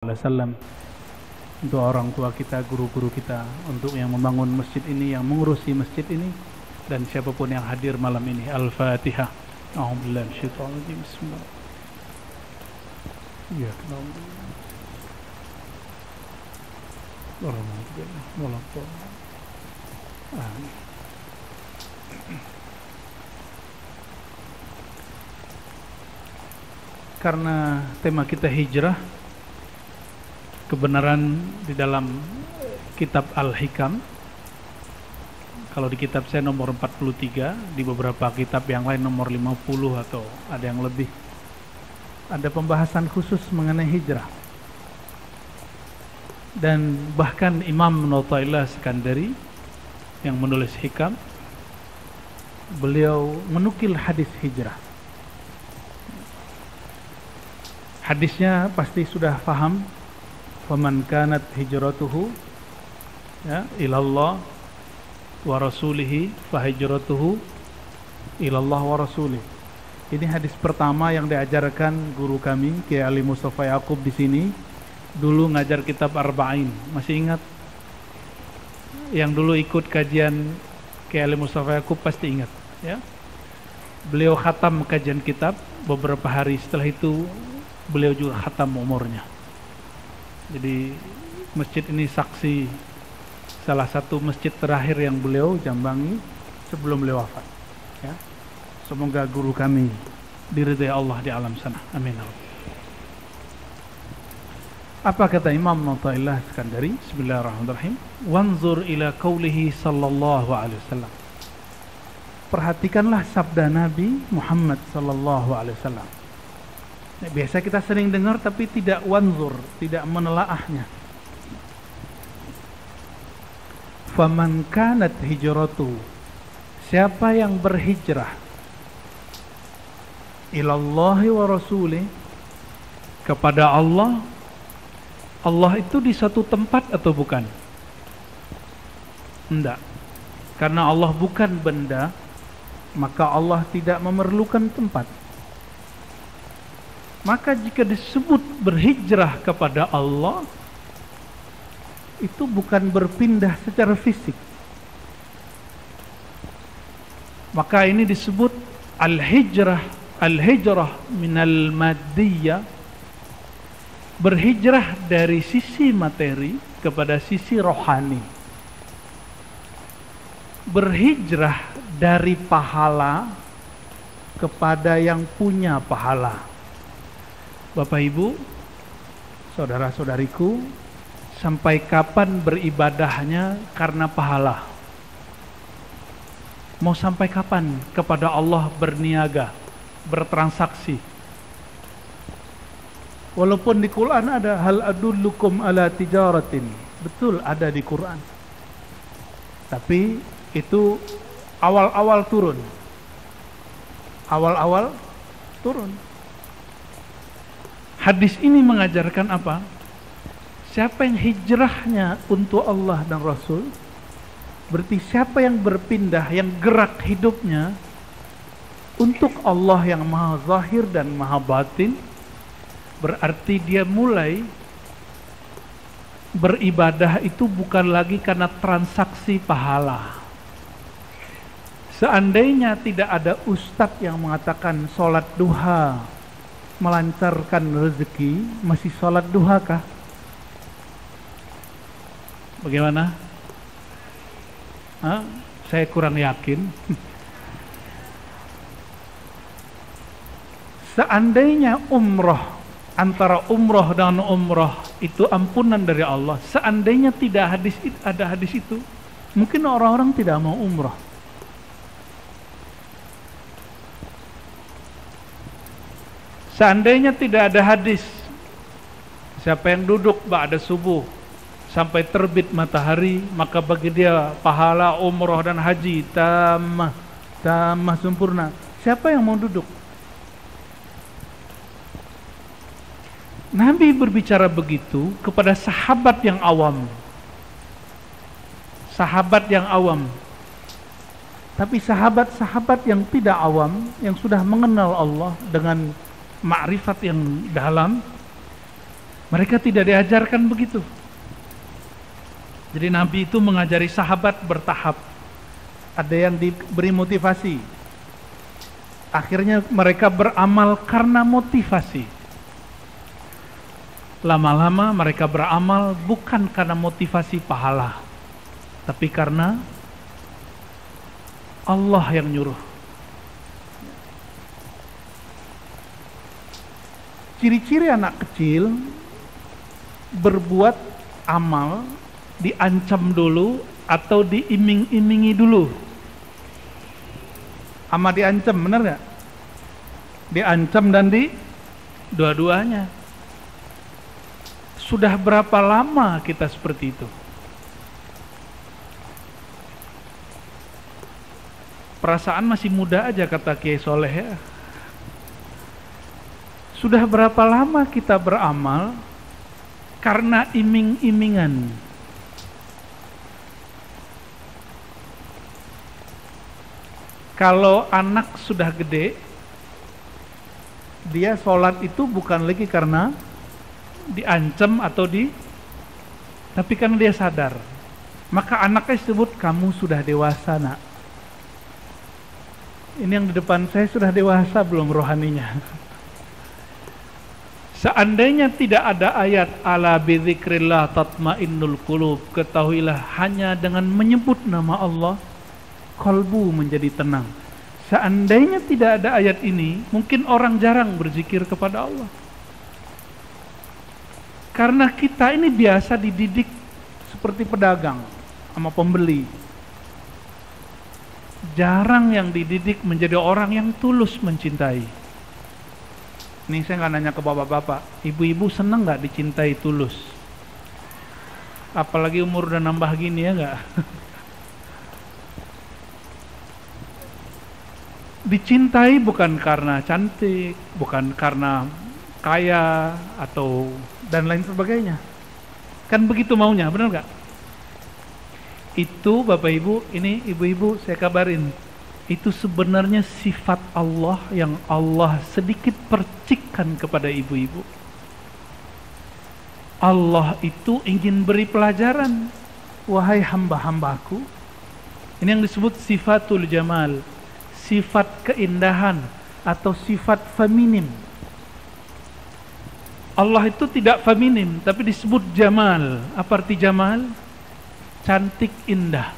Wasallam, untuk orang tua kita, guru-guru kita, untuk yang membangun masjid ini, yang mengurusi masjid ini, dan siapapun yang hadir malam ini. Al-Fatihah. A'udzubillahi minasyaitonir rajim. Bismillah. Ya, karena tema kita hijrah, kebenaran di dalam kitab Al-Hikam. Kalau di kitab saya nomor 43, di beberapa kitab yang lain nomor 50 atau ada yang lebih. Ada pembahasan khusus mengenai hijrah. Dan bahkan Imam Athaillah Iskandari yang menulis Hikam, beliau menukil hadis hijrah. Hadisnya pasti sudah paham. Faman kanat hijratuhu ya ilallah wa rasulihi fa hijratuhu ilallah wa rasulih. Ini hadis pertama yang diajarkan guru kami Kiai Ali Mustafa Yaqub di sini. Dulu ngajar kitab Arba'in, masih ingat? Yang dulu ikut kajian Kiai Ali Mustafa Yaqub pasti ingat, ya. Beliau khatam kajian kitab beberapa hari setelah itu, beliau juga khatam umurnya. Jadi masjid ini saksi salah satu masjid terakhir yang beliau jambangi sebelum beliau wafat. Ya. Semoga guru kami diridai Allah di alam sana. Amin. Apa kata Imam Athaillah Iskandari? Bismillahirrahmanirrahim. Wanzur ila qaulihi sallallahu alaihi wasallam. Perhatikanlah sabda Nabi Muhammad sallallahu alaihi wasallam. Biasa kita sering dengar tapi tidak wanzur, tidak menelaahnya. Faman kanat hijratu, siapa yang berhijrah ilallahi wa rasulih, kepada Allah. Allah itu di satu tempat atau bukan? Tidak. Karena Allah bukan benda, maka Allah tidak memerlukan tempat. Maka jika disebut berhijrah kepada Allah, itu bukan berpindah secara fisik. Maka ini disebut al-hijrah minal maddiyah, berhijrah dari sisi materi kepada sisi rohani. Berhijrah dari pahala kepada yang punya pahala. Bapak Ibu, saudara-saudariku, sampai kapan beribadahnya karena pahala? Mau sampai kapan kepada Allah berniaga, bertransaksi? Walaupun di Quran ada hal adullukum ala tijaratin, betul ada di Quran. Tapi itu awal-awal turun. Awal-awal turun. Hadis ini mengajarkan apa? Siapa yang hijrahnya untuk Allah dan Rasul, berarti siapa yang berpindah, yang gerak hidupnya untuk Allah yang maha zahir dan maha batin, berarti dia mulai beribadah itu bukan lagi karena transaksi pahala. Seandainya tidak ada ustadz yang mengatakan sholat duha melancarkan rezeki, masih sholat duha kah? Bagaimana? Saya kurang yakin. Seandainya umroh, antara umroh dan umroh itu ampunan dari Allah, seandainya tidak ada hadis itu, mungkin orang-orang tidak mau umroh. Seandainya tidak ada hadis, siapa yang duduk ba'da subuh sampai terbit matahari, maka bagi dia pahala umroh dan haji tamah sempurna. Siapa yang mau duduk? Nabi berbicara begitu kepada sahabat yang awam. Sahabat yang awam. Tapi sahabat-sahabat yang tidak awam, yang sudah mengenal Allah dengan ma'rifat yang dalam, Mereka tidak diajarkan begitu. Jadi Nabi itu mengajari sahabat bertahap. Ada yang diberi motivasi. Akhirnya mereka beramal karena motivasi. Lama-lama mereka beramal bukan karena motivasi pahala, tapi karena Allah yang nyuruh. Ciri-ciri anak kecil berbuat amal diancam dulu atau diiming-imingi dulu. Ama diancam, benar nggak? Diancam dan dua-duanya. Sudah berapa lama kita seperti itu? Perasaan masih muda aja, kata Kiai Soleh ya. Sudah berapa lama kita beramal karena iming-imingan? Kalau anak sudah gede, dia sholat itu bukan lagi karena diancam atau tapi karena dia sadar. Maka anaknya disebut, kamu sudah dewasa nak. Ini yang di depan saya sudah dewasa belum rohaninya? Seandainya tidak ada ayat ala bidzikrillah tatmainnul qulub, ketahuilah hanya dengan menyebut nama Allah kalbu menjadi tenang. Seandainya tidak ada ayat ini, mungkin orang jarang berzikir kepada Allah. Karena kita ini biasa dididik seperti pedagang sama pembeli. Jarang yang dididik menjadi orang yang tulus mencintai. Ini saya nggak nanya ke bapak-bapak, ibu-ibu seneng nggak dicintai tulus? Apalagi umur udah nambah gini ya nggak? Dicintai bukan karena cantik, bukan karena kaya atau dan lain sebagainya. Kan begitu maunya, benar nggak? Itu bapak ibu, ini ibu-ibu saya kabarin, itu sebenarnya sifat Allah yang Allah sedikit percikkan kepada ibu-ibu. Allah itu ingin beri pelajaran, wahai hamba-hambaku. Ini yang disebut sifatul jamal, sifat keindahan atau sifat feminim. Allah itu tidak feminim, tapi disebut jamal. Apa arti jamal? Cantik, indah.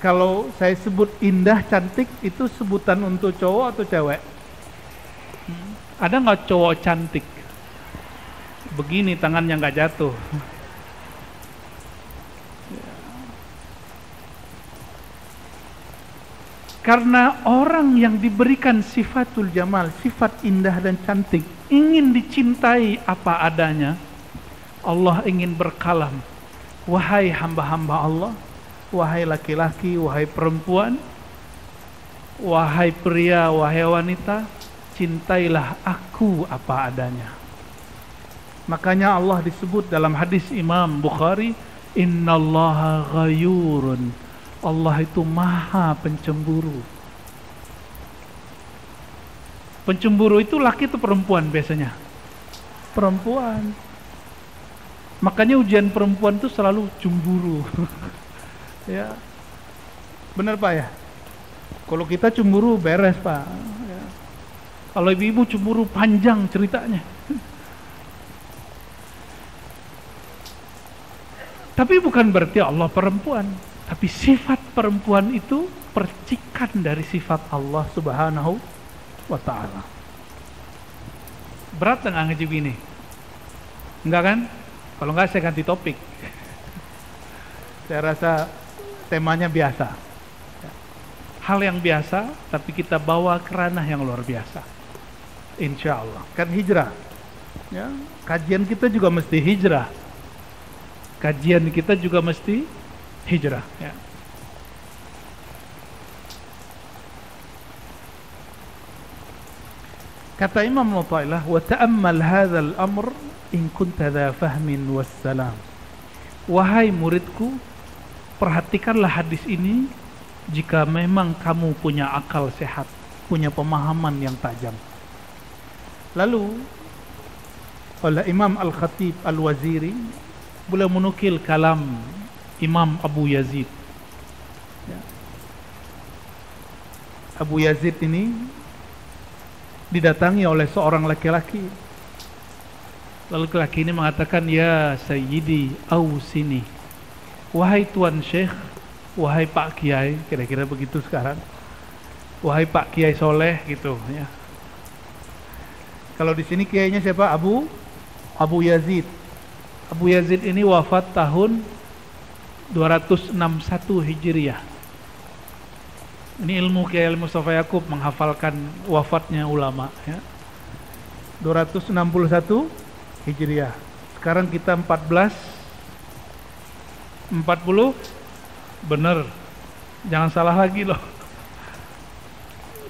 Kalau saya sebut indah, cantik, itu sebutan untuk cowok atau cewek? Ada nggak cowok cantik? Begini tangannya nggak jatuh. Karena orang yang diberikan sifatul jamal, sifat indah dan cantik, ingin dicintai apa adanya, Allah ingin berkalam, wahai hamba-hamba Allah, wahai laki-laki, wahai perempuan, wahai pria, wahai wanita, cintailah aku apa adanya. Makanya Allah disebut dalam hadis Imam Bukhari, innallaha ghayurun, Allah itu maha pencemburu. Pencemburu itu laki atau perempuan biasanya? Perempuan. Makanya ujian perempuan itu selalu cemburu. Ya, benar Pak ya. Kalau kita cemburu beres Pak. Ya. Kalau ibu-ibu cemburu panjang ceritanya. Tapi bukan berarti Allah perempuan. Tapi sifat perempuan itu percikan dari sifat Allah Subhanahu wa Ta'ala. Berat nggak ngaji begini? Enggak kan? Kalau enggak saya ganti topik. Saya rasa temanya biasa. Hal yang biasa, tapi kita bawa ke ranah yang luar biasa. Insya Allah. Kan hijrah. Ya, kajian kita juga mesti hijrah. Kajian kita juga mesti hijrah. Ya. Kata Imam Mu'ta'ilah, wa ta'ammal hadzal amr in kunta dha fahmin wassalam. Wahai muridku, perhatikanlah hadis ini jika memang kamu punya akal sehat, punya pemahaman yang tajam. Lalu oleh Imam Al-Khatib Al-Waziri. Beliau menukil kalam Imam Abu Yazid. Ya. Abu Yazid ini didatangi oleh seorang laki-laki. Lalu laki-laki ini mengatakan, ya Sayyidi Ausini, wahai Tuan Syekh, wahai Pak Kiai, kira-kira begitu sekarang. Wahai Pak Kiai Soleh gitu ya. Kalau di sini kiainya siapa? Abu Yazid. Abu Yazid ini wafat tahun 261 Hijriah. Ini ilmu Kiai Mustafa Yaqub menghafalkan wafatnya ulama ya. 261 Hijriah. Sekarang kita 1440. Bener. Jangan salah lagi loh.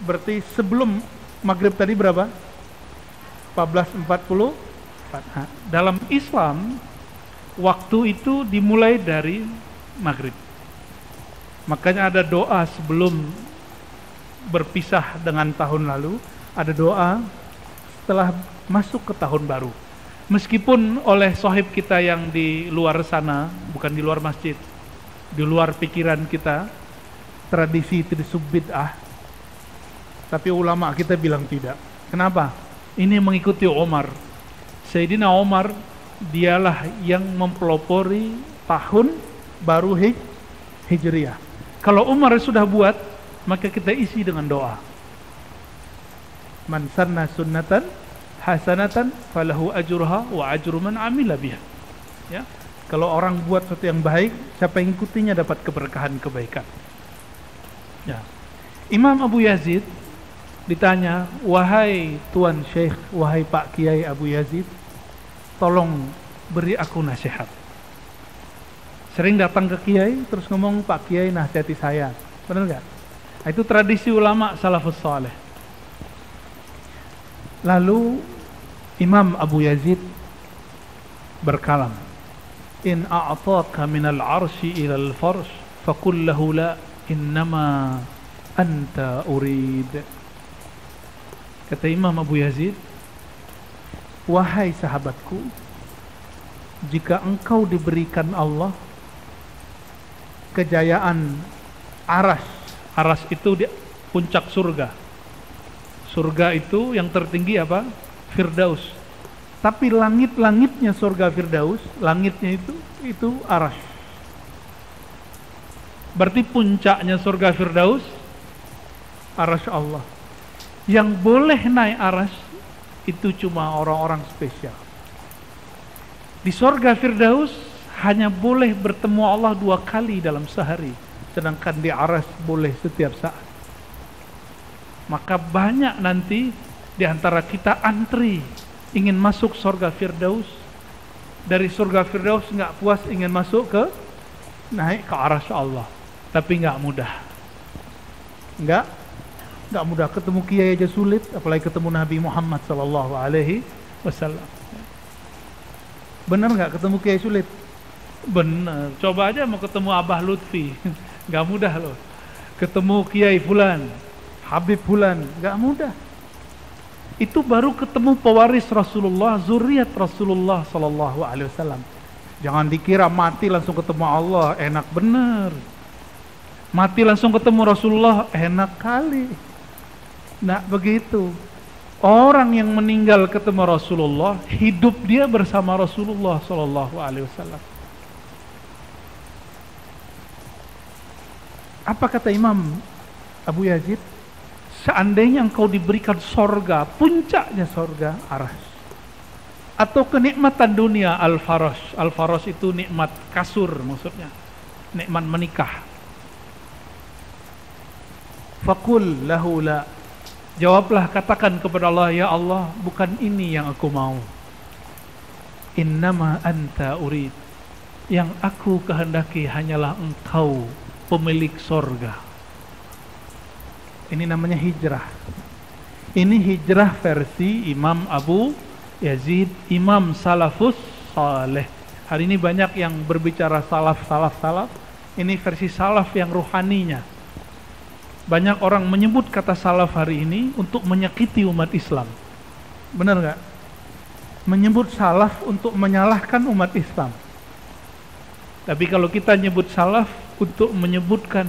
Berarti sebelum maghrib tadi berapa? 1440. Nah, dalam Islam waktu itu dimulai dari maghrib. Makanya ada doa sebelum berpisah dengan tahun lalu, ada doa setelah masuk ke tahun baru. Meskipun oleh sahib kita yang di luar sana, bukan di luar masjid, di luar pikiran kita, tradisi itu bid'ah, tapi ulama kita bilang tidak. Kenapa? Ini mengikuti Umar. Sayyidina Umar, dialah yang mempelopori tahun baru Hijriah. Kalau Umar sudah buat, maka kita isi dengan doa. Man sanna sunnatan hasanatan falahu ajruha wa ajru man amila biha. Ya. Kalau orang buat sesuatu yang baik, siapa yang ikutinya dapat keberkahan kebaikan. Ya. Imam Abu Yazid ditanya, wahai Tuan Syekh, wahai Pak Kiai Abu Yazid, tolong beri aku nasihat. Sering datang ke Kiai terus ngomong, Pak Kiai nasihati saya. Benar nggak? Itu tradisi ulama salafus saleh. Lalu Imam Abu Yazid berkalam, in a'taka minal arsy ilal farsh faqul lahu la innama anta urid. Kata Imam Abu Yazid, wahai sahabatku, jika engkau diberikan Allah kejayaan aras. Aras itu di puncak surga. Surga itu yang tertinggi apa? Firdaus. Tapi langit-langitnya surga Firdaus, langitnya itu aras. Berarti puncaknya surga Firdaus aras Allah. Yang boleh naik aras itu cuma orang-orang spesial. Di surga Firdaus hanya boleh bertemu Allah 2 kali dalam sehari, sedangkan di aras boleh setiap saat. Maka banyak nanti di antara kita antri ingin masuk surga Firdaus. Dari surga Firdaus nggak puas, ingin masuk ke naik ke arsy Allah, tapi nggak mudah. Nggak mudah. Ketemu kiai aja sulit, apalagi ketemu Nabi Muhammad sallallahu alaihi wasallam. Benar nggak ketemu kiai sulit? Benar. Coba aja mau ketemu Abah Lutfi, nggak mudah loh. Ketemu kiai fulan, Habib fulan, nggak mudah. Itu baru ketemu pewaris Rasulullah, zuriat Rasulullah sallallahu alaihi wasallam. Jangan dikira mati langsung ketemu Allah, enak bener. Mati langsung ketemu Rasulullah, enak kali. Nah begitu. Orang yang meninggal ketemu Rasulullah, hidup dia bersama Rasulullah sallallahu alaihi wasallam. Apa kata Imam Abu Yazid? Seandainya engkau diberikan sorga, puncaknya sorga aras, atau kenikmatan dunia al-faras. Al-faras itu nikmat kasur maksudnya, nikmat menikah. Faqul lahu la, jawablah, katakan kepada Allah, ya Allah, bukan ini yang aku mau. Innama anta urid, yang aku kehendaki hanyalah engkau, pemilik sorga. Ini namanya hijrah. Ini hijrah versi Imam Abu Yazid, Imam Salafus Saleh. Hari ini banyak yang berbicara salaf. Ini versi salaf yang ruhaninya. Banyak orang menyebut kata salaf hari ini untuk menyakiti umat Islam. Benar nggak? menyebut salaf untuk menyalahkan umat Islam. Tapi kalau kita nyebut salaf untuk menyebutkan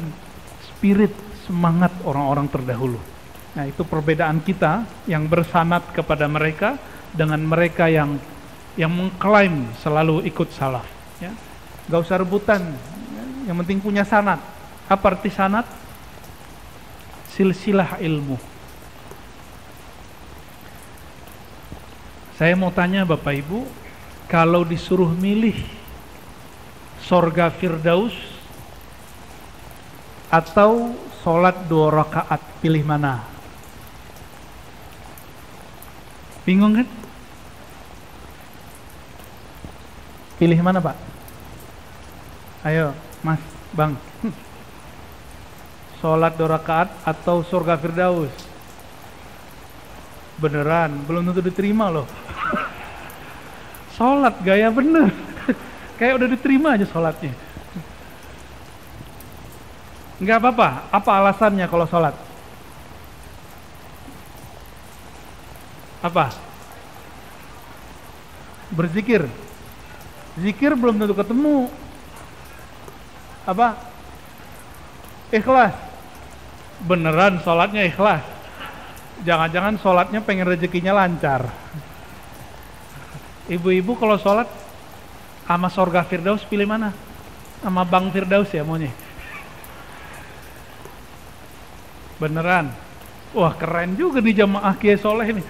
spirit, semangat orang-orang terdahulu. Nah, itu perbedaan kita yang bersanad kepada mereka dengan mereka yang mengklaim selalu ikut salaf. Ya. Gak usah rebutan, yang penting punya sanad. Apa arti sanad? Silsilah ilmu. Saya mau tanya Bapak Ibu, kalau disuruh milih sorga Firdaus atau sholat 2 rakaat, pilih mana? Bingung kan? Pilih mana Pak? Ayo Mas, Bang. Sholat 2 rakaat atau surga Firdaus? Beneran, belum tentu diterima loh. Sholat gaya bener. Kayak udah diterima aja sholatnya. Enggak apa-apa. Apa alasannya kalau sholat? Apa? Berzikir. Zikir belum tentu ketemu. Apa? Ikhlas. Beneran sholatnya ikhlas. Jangan-jangan sholatnya pengen rezekinya lancar. Ibu-ibu kalau sholat sama sorga Firdaus pilih mana? Sama Bang Firdaus ya maunya? Beneran? Wah keren juga nih jamaah Kiai Soleh ini.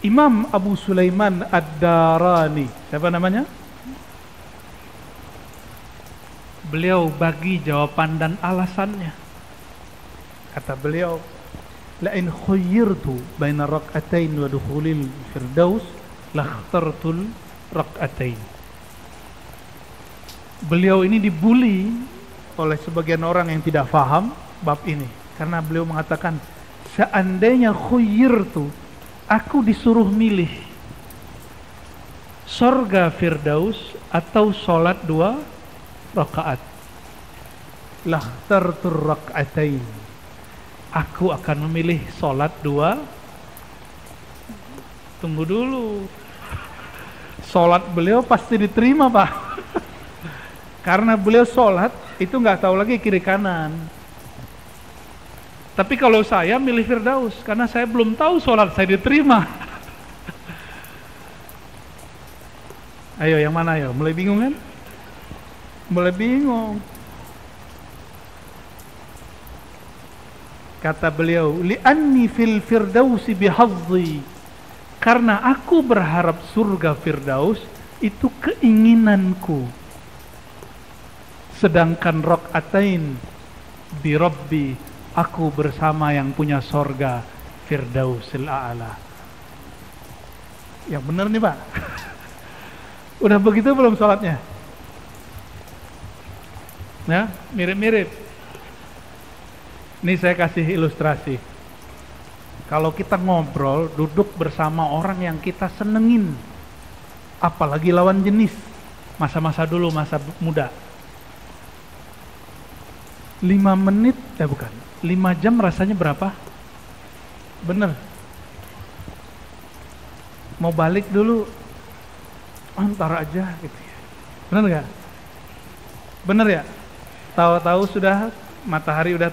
Imam Abu Sulaiman Ad-Darani, siapa namanya? Beliau bagi jawaban dan alasannya. Kata beliau, la in khuyyirtu baina rak'atain wa dukhulil firdaus lakhtartul rak'atain. Beliau ini dibully oleh sebagian orang yang tidak paham bab ini karena beliau mengatakan, seandainya khuyyirtu, aku disuruh milih surga Firdaus atau sholat 2 rakaat, lakhtartur rak'atain, aku akan memilih sholat 2. Tunggu dulu, sholat beliau pasti diterima Pak. Karena beliau sholat itu nggak tahu lagi kiri kanan. Tapi kalau saya milih Firdaus karena saya belum tahu sholat saya diterima. Ayo yang mana ayo? Mulai bingung kan? Mulai bingung. Kata beliau, li'anni fil firdausi bihadzi, karena aku berharap surga Firdaus itu keinginanku. Sedangkan rak'atain bi Rabbi, aku bersama yang punya surga Firdausil A'la. Yang benar nih Pak. Udah begitu belum sholatnya? Ya, mirip-mirip. Ini saya kasih ilustrasi. Kalau kita ngobrol, duduk bersama orang yang kita senengin, apalagi lawan jenis, masa-masa dulu, masa muda, 5 menit, bukan, 5 jam rasanya berapa? Bener. Mau balik dulu, antar aja gitu ya. Bener gak? Bener ya? Tahu-tahu sudah matahari udah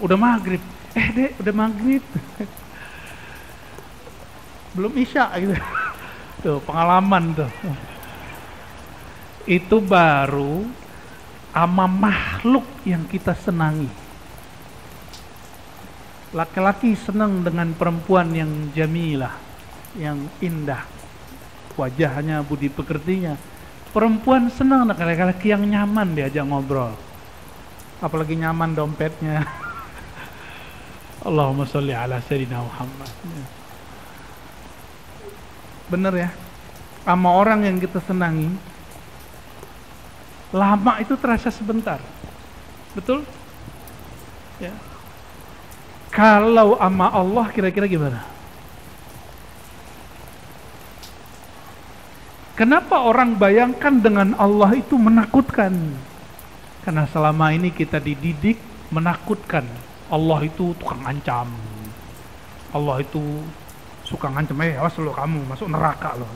udah maghrib. Dek, udah maghrib. Belum isya gitu. Tuh, pengalaman tuh. Itu baru ama makhluk yang kita senangi. Laki-laki senang dengan perempuan yang jamilah, yang indah, wajahnya, budi pekertinya. Perempuan senang dengan laki-laki yang nyaman diajak ngobrol, apalagi nyaman dompetnya. Allahumma sholli ala sayyidina Muhammad. Bener ya, sama orang yang kita senangi, lama itu terasa sebentar. Betul? Ya. Kalau sama Allah kira-kira gimana? Kenapa orang bayangkan dengan Allah itu menakutkan? Karena selama ini kita dididik menakutkan. Allah itu tukang ancam. Allah itu suka ngancem, awas lo kamu masuk neraka lo,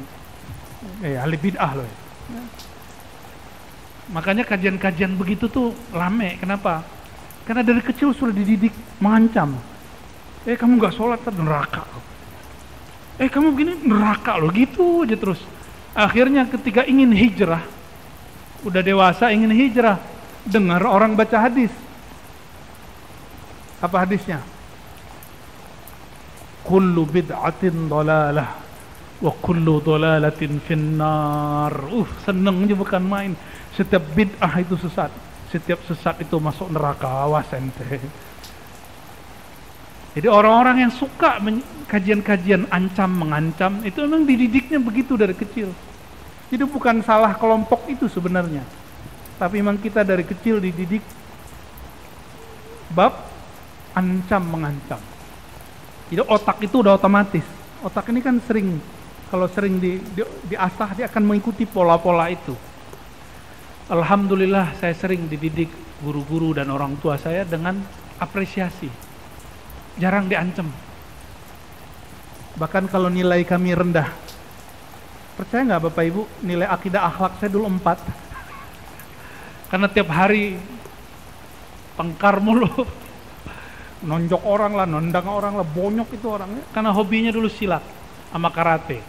ahli bid'ah lo. Makanya kajian-kajian begitu tuh rame. Kenapa? Karena dari kecil sudah dididik mengancam. Kamu nggak sholat kan neraka lo. Kamu begini neraka lo, gitu aja terus. Akhirnya ketika ingin hijrah, udah dewasa ingin hijrah, dengar orang baca hadis. Apa hadisnya? Kullu bid'atin dhalalah wa kullu dhalalatin finnar. Seneng aja bukan main. Setiap bid'ah itu sesat, setiap sesat itu masuk neraka. Awas ente. Jadi orang-orang yang suka kajian-kajian ancam mengancam itu memang dididiknya begitu dari kecil. Jadi bukan salah kelompok itu sebenarnya, tapi memang kita dari kecil dididik bab ancam mengancam. Jadi otak itu udah otomatis. Otak ini kan kalau sering diasah, dia akan mengikuti pola-pola itu. Alhamdulillah saya sering dididik guru-guru dan orang tua saya dengan apresiasi. Jarang diancam. Bahkan kalau nilai kami rendah, percaya nggak Bapak Ibu, nilai akidah akhlak saya dulu 4. Karena tiap hari tengkar mulu. Nonjok orang lah, nendang orang lah, bonyok itu orangnya. Karena hobinya dulu silat sama karate.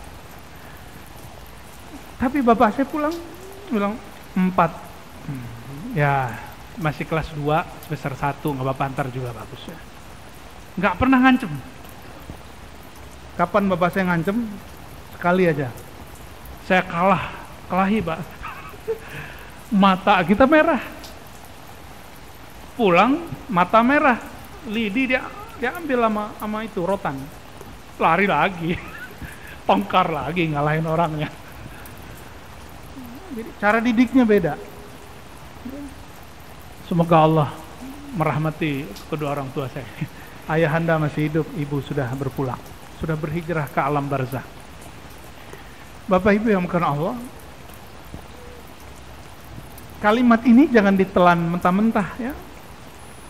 Tapi bapak saya bilang 4. Ya masih kelas 2, semester 1, nggak apa-apa, antar juga bagus ya. Nggak pernah ngancem. Kapan bapak saya ngancem? Sekali aja. Saya kelahi Pak. Mata kita merah. Pulang mata merah. Lidi dia ambil sama itu rotan. Lari lagi. Tongkar lagi ngalahin orangnya. Jadi cara didiknya beda. Semoga Allah merahmati kedua orang tua saya. Ayahanda masih hidup, ibu sudah berpulang, sudah berhijrah ke alam barzah. Bapak Ibu yang karena Allah, kalimat ini jangan ditelan mentah-mentah ya.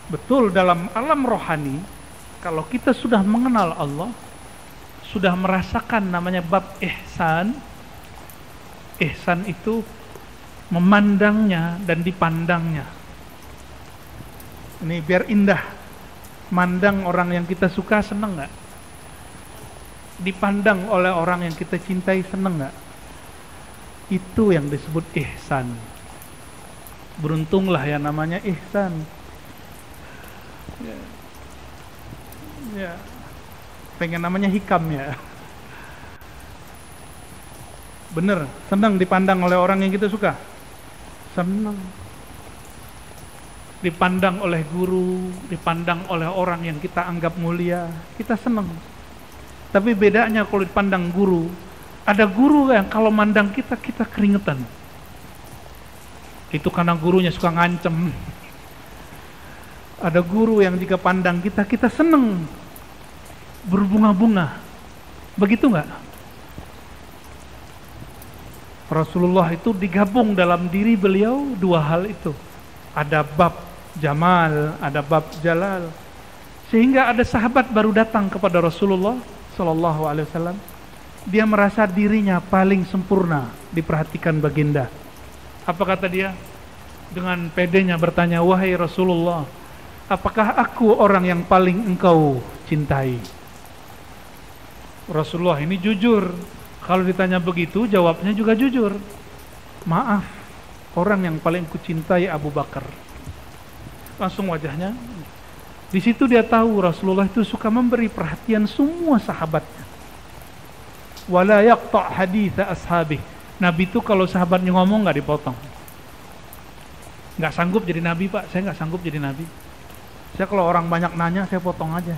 Betul, dalam alam rohani, kalau kita sudah mengenal Allah, sudah merasakan namanya bab ihsan. Ihsan itu memandangnya dan dipandangnya. Ini biar indah. Mandang orang yang kita suka, seneng gak? Dipandang oleh orang yang kita cintai, seneng gak? Itu yang disebut ihsan. Beruntunglah yang namanya ihsan. Ya. Pengen namanya hikam ya. Bener, senang dipandang oleh orang yang kita suka. Senang. Dipandang oleh guru, dipandang oleh orang yang kita anggap mulia, kita senang. Tapi bedanya kalau dipandang guru, ada guru yang kalau mandang kita keringetan. Itu karena gurunya suka ngancem. Ada guru yang jika pandang kita senang, berbunga-bunga. Begitu enggak? Rasulullah itu digabung dalam diri beliau 2 hal itu. Ada bab jamal, ada bab jalal. Sehingga ada sahabat baru datang kepada Rasulullah sallallahu alaihi wasallam. Dia merasa dirinya paling sempurna diperhatikan baginda. Apa kata dia? Dengan pedenya bertanya, "Wahai Rasulullah, apakah aku orang yang paling engkau cintai?" Rasulullah ini jujur. Kalau ditanya begitu, jawabnya juga jujur. "Maaf, orang yang paling kucintai Abu Bakar." Langsung wajahnya. Di situ dia tahu Rasulullah itu suka memberi perhatian semua sahabatnya. Wala yaqta' haditha ashabih. Nabi itu kalau sahabatnya ngomong nggak dipotong. Nggak sanggup jadi nabi Pak, saya nggak sanggup jadi nabi. Saya kalau orang banyak nanya, saya potong aja.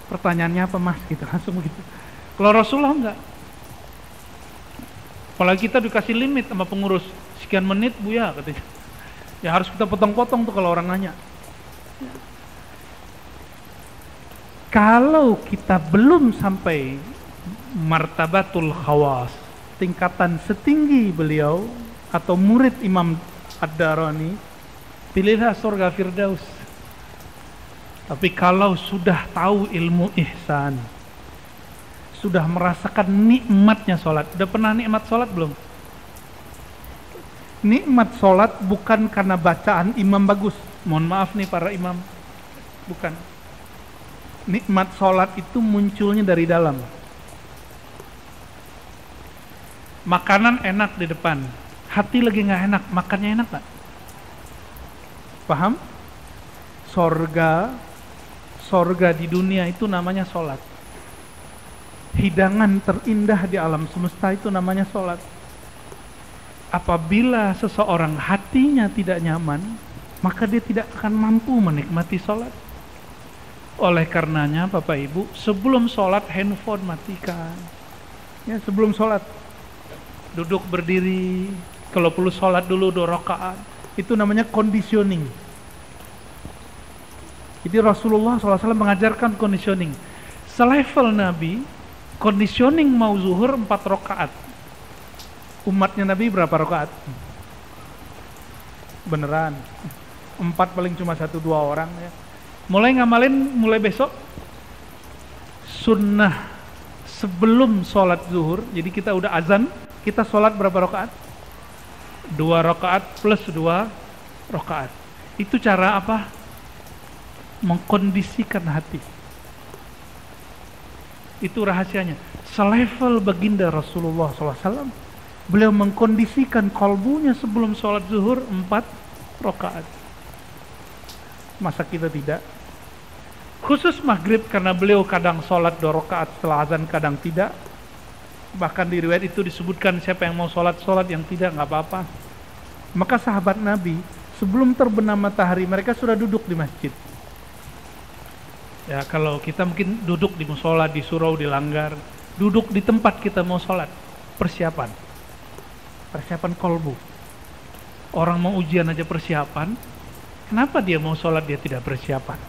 Pertanyaannya apa Mas? Gitu, langsung begitu. Kalau Rasulullah enggak. Apalagi kita dikasih limit sama pengurus, sekian menit Buya katanya. Ya harus kita potong-potong tuh kalau orang nanya. Kalau kita belum sampai martabatul khawas, tingkatan setinggi beliau atau murid Imam Ad-Darani, pilihlah surga Firdaus. Tapi kalau sudah tahu ilmu ihsan, sudah merasakan nikmatnya sholat. Udah pernah nikmat sholat belum? Nikmat sholat bukan karena bacaan imam bagus. Mohon maaf nih para imam. Bukan. Nikmat sholat itu munculnya dari dalam. Makanan enak di depan, hati lagi gak enak, makannya enak gak? Paham? Sorga di dunia itu namanya sholat. Hidangan terindah di alam semesta itu namanya sholat. Apabila seseorang hatinya tidak nyaman, maka dia tidak akan mampu menikmati sholat. Oleh karenanya Bapak Ibu, sebelum sholat handphone matikan. Ya, sebelum sholat duduk berdiri, kalau perlu sholat dulu 2 rakaat. Itu namanya conditioning. Jadi Rasulullah SAW mengajarkan conditioning. Selevel Nabi, conditioning mau zuhur 4 rakaat. Umatnya Nabi berapa rakaat? Beneran 4, paling cuma 1-2 orang ya. Mulai ngamalin mulai besok sunnah sebelum sholat zuhur. Jadi kita udah azan, kita sholat berapa rakaat? 2 rakaat plus 2 rakaat. Itu cara apa? Mengkondisikan hati. Itu rahasianya. Selevel baginda Rasulullah SAW, beliau mengkondisikan kalbunya sebelum sholat zuhur 4 rakaat. Masa kita tidak? Khusus maghrib karena beliau kadang sholat 2 rakaat setelah azan, kadang tidak. Bahkan di riwayat itu disebutkan siapa yang mau sholat yang tidak, nggak apa-apa. Maka sahabat Nabi sebelum terbenam matahari mereka sudah duduk di masjid. Ya, kalau kita mungkin duduk di musola, di surau, di langgar, duduk di tempat kita mau sholat, persiapan kolbu. Orang mau ujian aja persiapan, kenapa dia mau sholat dia tidak persiapan?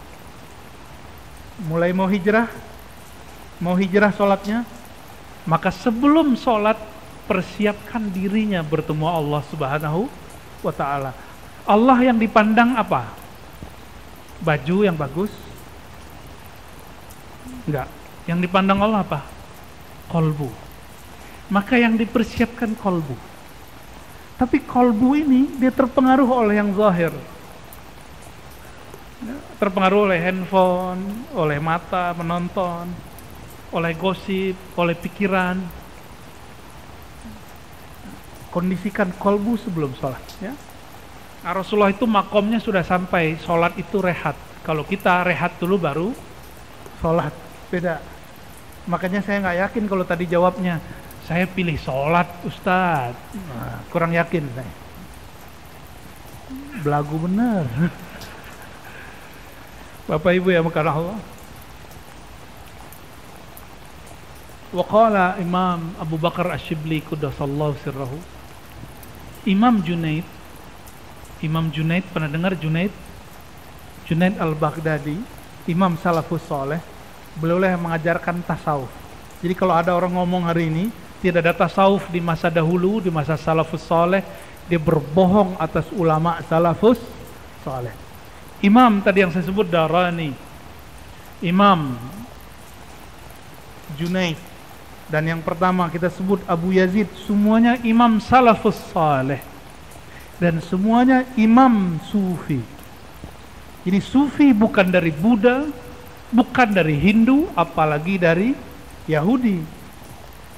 Mulai mau hijrah sholatnya, maka sebelum sholat persiapkan dirinya bertemu Allah Subhanahu wa ta'ala. Allah yang dipandang apa? Baju yang bagus? Enggak. Yang dipandang Allah apa? Kolbu. Maka yang dipersiapkan kolbu. Tapi kolbu ini dia terpengaruh oleh yang zahir. Terpengaruh oleh handphone, oleh mata menonton, oleh gosip, oleh pikiran. Kondisikan kolbu sebelum sholat ya. Nah, Rasulullah itu makomnya sudah sampai, sholat itu rehat. Kalau kita rehat dulu baru sholat, beda. Makanya saya nggak yakin kalau tadi jawabnya saya pilih sholat Ustadz. Nah, kurang yakin saya. Belagu bener. Bapak Ibu yang mengasihi Allah. Wa qala Imam Abu Bakar Asy-Syibli quddasallahu sirrahu. Imam Junaid, pernah dengar Junaid? Junaid Al-Baghdadi, Imam Salafus Saleh. Beliau yang mengajarkan tasawuf. Jadi kalau ada orang ngomong hari ini tidak ada tasawuf di masa dahulu, di masa Salafus Saleh, dia berbohong atas ulama Salafus Saleh. Imam tadi yang saya sebut Darani, Imam Junaid, dan yang pertama kita sebut Abu Yazid, semuanya imam Salafus Saleh dan semuanya imam Sufi. Jadi Sufi bukan dari Buddha, bukan dari Hindu, apalagi dari Yahudi.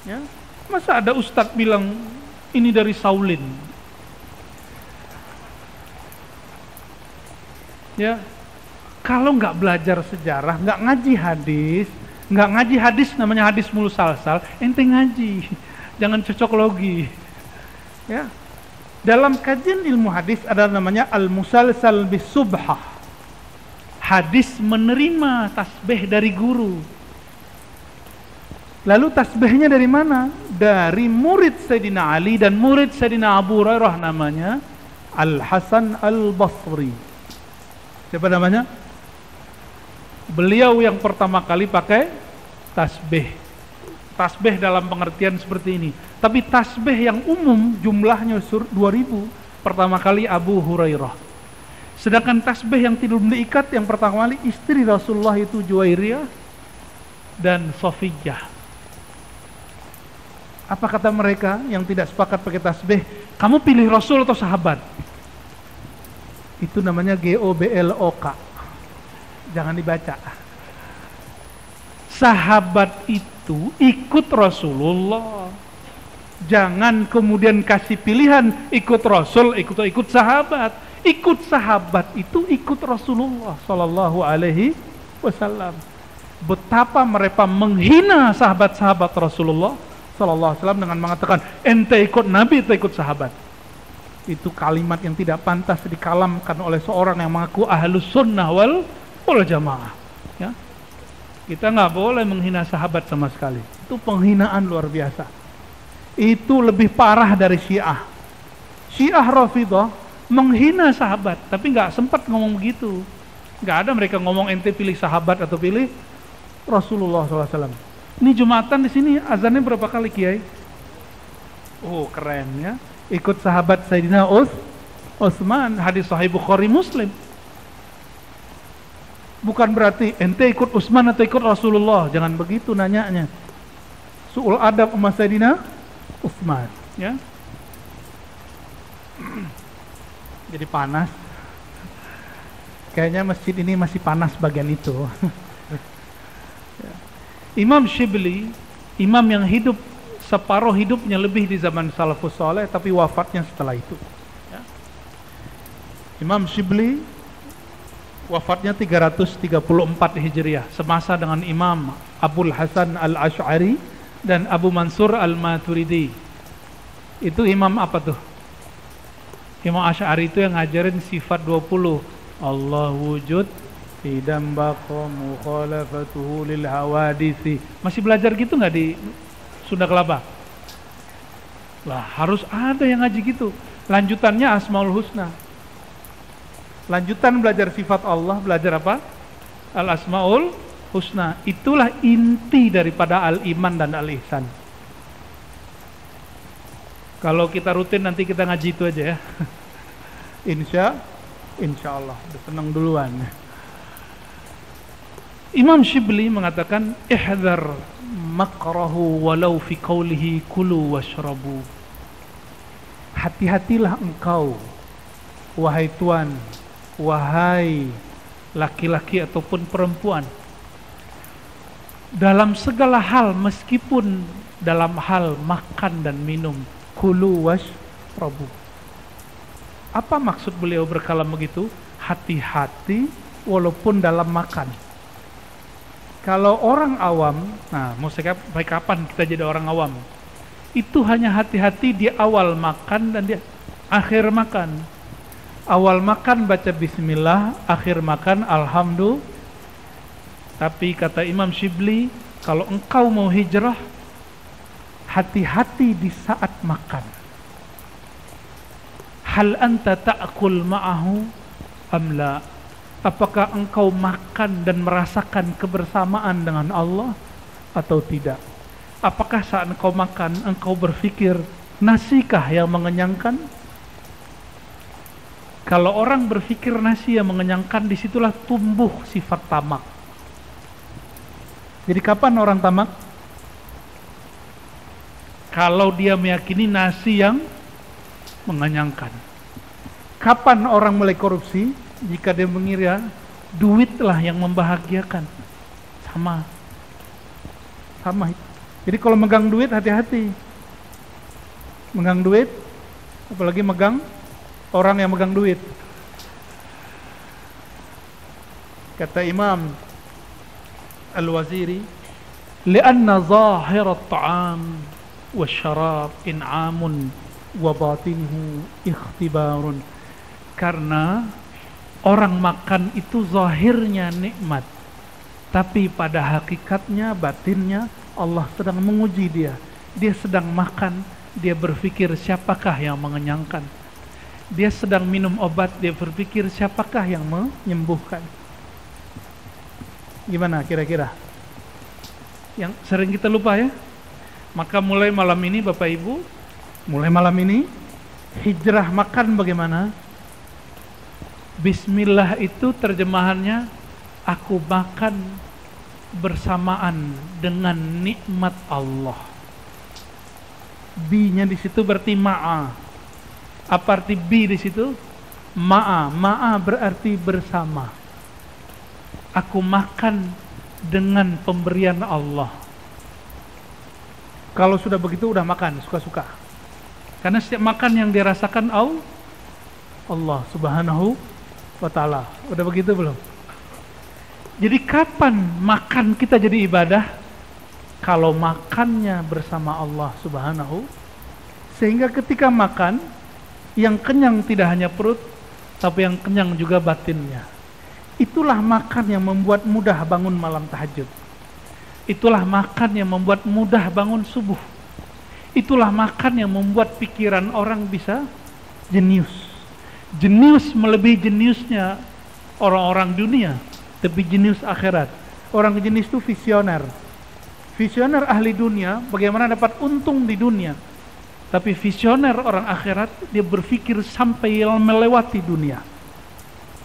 Ya, masa ada ustadz bilang ini dari Shaolin? Ya, kalau nggak belajar sejarah, nggak ngaji hadis, namanya hadis mulu salsal, ente ngaji, jangan cocok logi. Ya, dalam kajian ilmu hadis ada namanya al-musalsal bis-subhah, hadis menerima tasbih dari guru. Lalu tasbihnya dari mana? Dari murid Sayyidina Ali dan murid Sayyidina Abu Hurairah, namanya Al-Hasan Al-Basri. Siapa namanya? Beliau yang pertama kali pakai tasbih. Tasbih dalam pengertian seperti ini. Tapi tasbih yang umum jumlahnya 2000, pertama kali Abu Hurairah. Sedangkan tasbih yang belum diikat yang pertama kali istri Rasulullah itu Juwairiyah dan Safiyah. Apa kata mereka yang tidak sepakat pakai tasbih? Kamu pilih Rasul atau sahabat? Itu namanya GOBLOK. Jangan dibaca. Sahabat itu ikut Rasulullah. Jangan kemudian kasih pilihan ikut Rasul, ikut sahabat. Ikut sahabat itu ikut Rasulullah Sallallahu Alaihi Wasallam. Betapa mereka menghina sahabat-sahabat Rasulullah Sallallahu Alaihi Wasallam dengan mengatakan ente ikut Nabi, ente ikut sahabat. Itu kalimat yang tidak pantas dikalamkan oleh seorang yang mengaku ahlus sunnah wal jamaah. Ya. Kita nggak boleh menghina sahabat sama sekali. Itu penghinaan luar biasa. Itu lebih parah dari Syiah. Syiah Rafidhah menghina sahabat, tapi nggak sempat ngomong begitu. Nggak ada mereka ngomong ente pilih sahabat atau pilih Rasulullah SAW. Ini Jumatan di sini azannya berapa kali Kiai? Oh keren ya. Ikut sahabat Sayyidina Utsman, hadis Sahih Bukhari Muslim. Bukan berarti ente ikut Utsman atau ikut Rasulullah, jangan begitu nanyanya. Su'ul adab sama Sayyidina Utsman, ya. Jadi panas. Kayaknya masjid ini masih panas bagian itu. Imam Shibli, imam yang hidup separuh hidupnya lebih di zaman salafus saleh, tapi wafatnya setelah itu. Ya. Imam Shibli wafatnya 334 Hijriah, semasa dengan Imam Abul Hasan Al-Asy'ari dan Abu Mansur Al-Maturidi. Itu imam apa tuh? Imam Asy'ari itu yang ngajarin sifat 20. Allah wujud idam baqa mukhalafatuhu lil hawadisi. Masih belajar gitu nggak di Sunda Kelapa? Lah harus ada yang ngaji gitu. Lanjutannya Asmaul Husna. Lanjutan belajar sifat Allah, belajar apa? Al-Asmaul Husna. Itulah inti daripada al-iman dan al-ihsan. Kalau kita rutin nanti kita ngaji itu aja ya. Insya Allah. Udah senang duluan. Imam Shibli mengatakan ihdhar makrahu walau fi qawlihi kulu washrabu. Hati-hatilah engkau wahai tuan, wahai laki-laki ataupun perempuan, dalam segala hal, meskipun dalam hal makan dan minum. Kulu washrabu. Apa maksud beliau berkalam begitu? Hati-hati walaupun dalam makan. Kalau orang awam, nah mau sampai kapan kita jadi orang awam? Itu hanya hati-hati di awal makan dan di akhir makan. Awal makan baca bismillah, akhir makan alhamdulillah. Tapi kata Imam Shibli, kalau engkau mau hijrah, hati-hati di saat makan. Hal anta ta'kul ma'ahu amla. Apakah engkau makan dan merasakan kebersamaan dengan Allah atau tidak? Apakah saat engkau makan, engkau berpikir nasikah yang mengenyangkan? Kalau orang berpikir nasi yang mengenyangkan, disitulah tumbuh sifat tamak. Jadi kapan orang tamak? Kalau dia meyakini nasi yang mengenyangkan. Kapan orang mulai korupsi? Jika dia mengira duitlah yang membahagiakan. Sama. Jadi kalau megang duit hati-hati. Megang duit, apalagi megang orang yang megang duit. Kata Imam Al-Waziri, "Li'anna zahir at-ta'am wasyarab in'amun wa batinuhu ikhtibarun." Karena orang makan itu zahirnya nikmat, tapi pada hakikatnya, batinnya Allah sedang menguji dia. Dia sedang makan, dia berpikir siapakah yang mengenyangkan. Dia sedang minum obat, dia berpikir siapakah yang menyembuhkan. Gimana kira-kira? Yang sering kita lupa ya. Maka mulai malam ini Bapak Ibu, mulai malam ini hijrah makan bagaimana? Bismillah itu terjemahannya aku makan bersamaan dengan nikmat Allah. Bi-nya di situ berarti ma'a. Apa arti bi di situ? Ma'a. Ma'a berarti bersama. Aku makan dengan pemberian Allah. Kalau sudah begitu udah makan suka-suka. Karena setiap makan yang dirasakan Allah Subhanahu wa ta'ala. Udah begitu belum? Jadi kapan makan kita jadi ibadah? Kalau makannya bersama Allah Subhanahu, sehingga ketika makan, yang kenyang tidak hanya perut, tapi yang kenyang juga batinnya. Itulah makan yang membuat mudah bangun malam tahajud. Itulah makan yang membuat mudah bangun subuh. Itulah makan yang membuat pikiran orang bisa jenius. Jenius melebihi jeniusnya orang-orang dunia, tapi jenius akhirat. Orang jenius itu visioner. Visioner ahli dunia bagaimana dapat untung di dunia. Tapi visioner orang akhirat, dia berpikir sampai melewati dunia.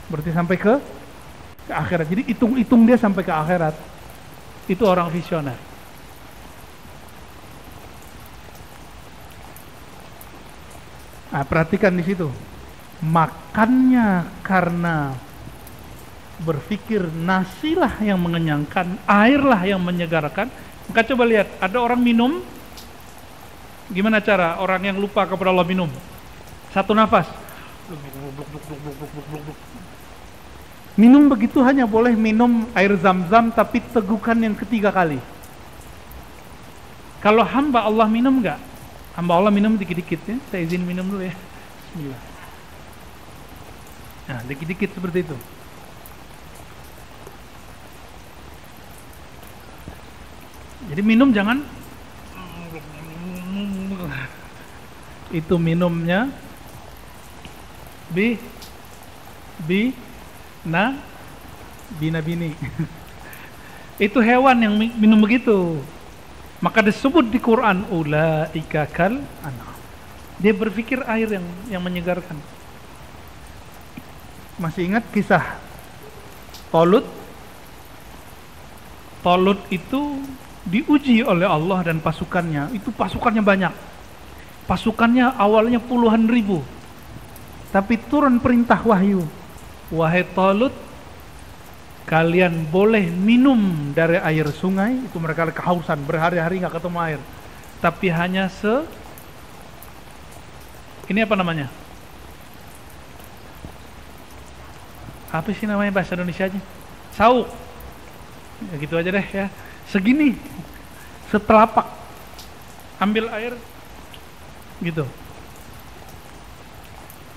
Berarti sampai ke akhirat. Jadi hitung-hitung dia sampai ke akhirat. Itu orang visioner. Nah, perhatikan di situ. Makannya karena berpikir nasilah yang mengenyangkan, airlah yang menyegarkan. Maka coba lihat, ada orang minum, gimana cara orang yang lupa kepada Allah minum? Satu nafas. Minum begitu hanya boleh minum air zam-zam, tapi tegukan yang ketiga kali. Kalau hamba Allah minum enggak? Hamba Allah minum dikit-dikit ya. Saya izin minum dulu ya. Bismillah. Nah, dikit-dikit seperti itu. Jadi minum jangan itu minumnya bina-bini. Itu hewan yang minum begitu. Maka disebut di Quran ulaika kal an'am. Dia berpikir air yang menyegarkan. Masih ingat kisah Talut? Talut itu diuji oleh Allah dan pasukannya. Itu pasukannya banyak. Pasukannya awalnya puluhan ribu. Tapi turun perintah wahyu. Wahai Talut, kalian boleh minum dari air sungai. Itu mereka kehausan, berhari-hari nggak ketemu air. Tapi hanya ini apa namanya? Apa sih namanya bahasa Indonesianya? Sauk. Ya gitu aja deh ya. Segini, setelapak. Ambil air, gitu.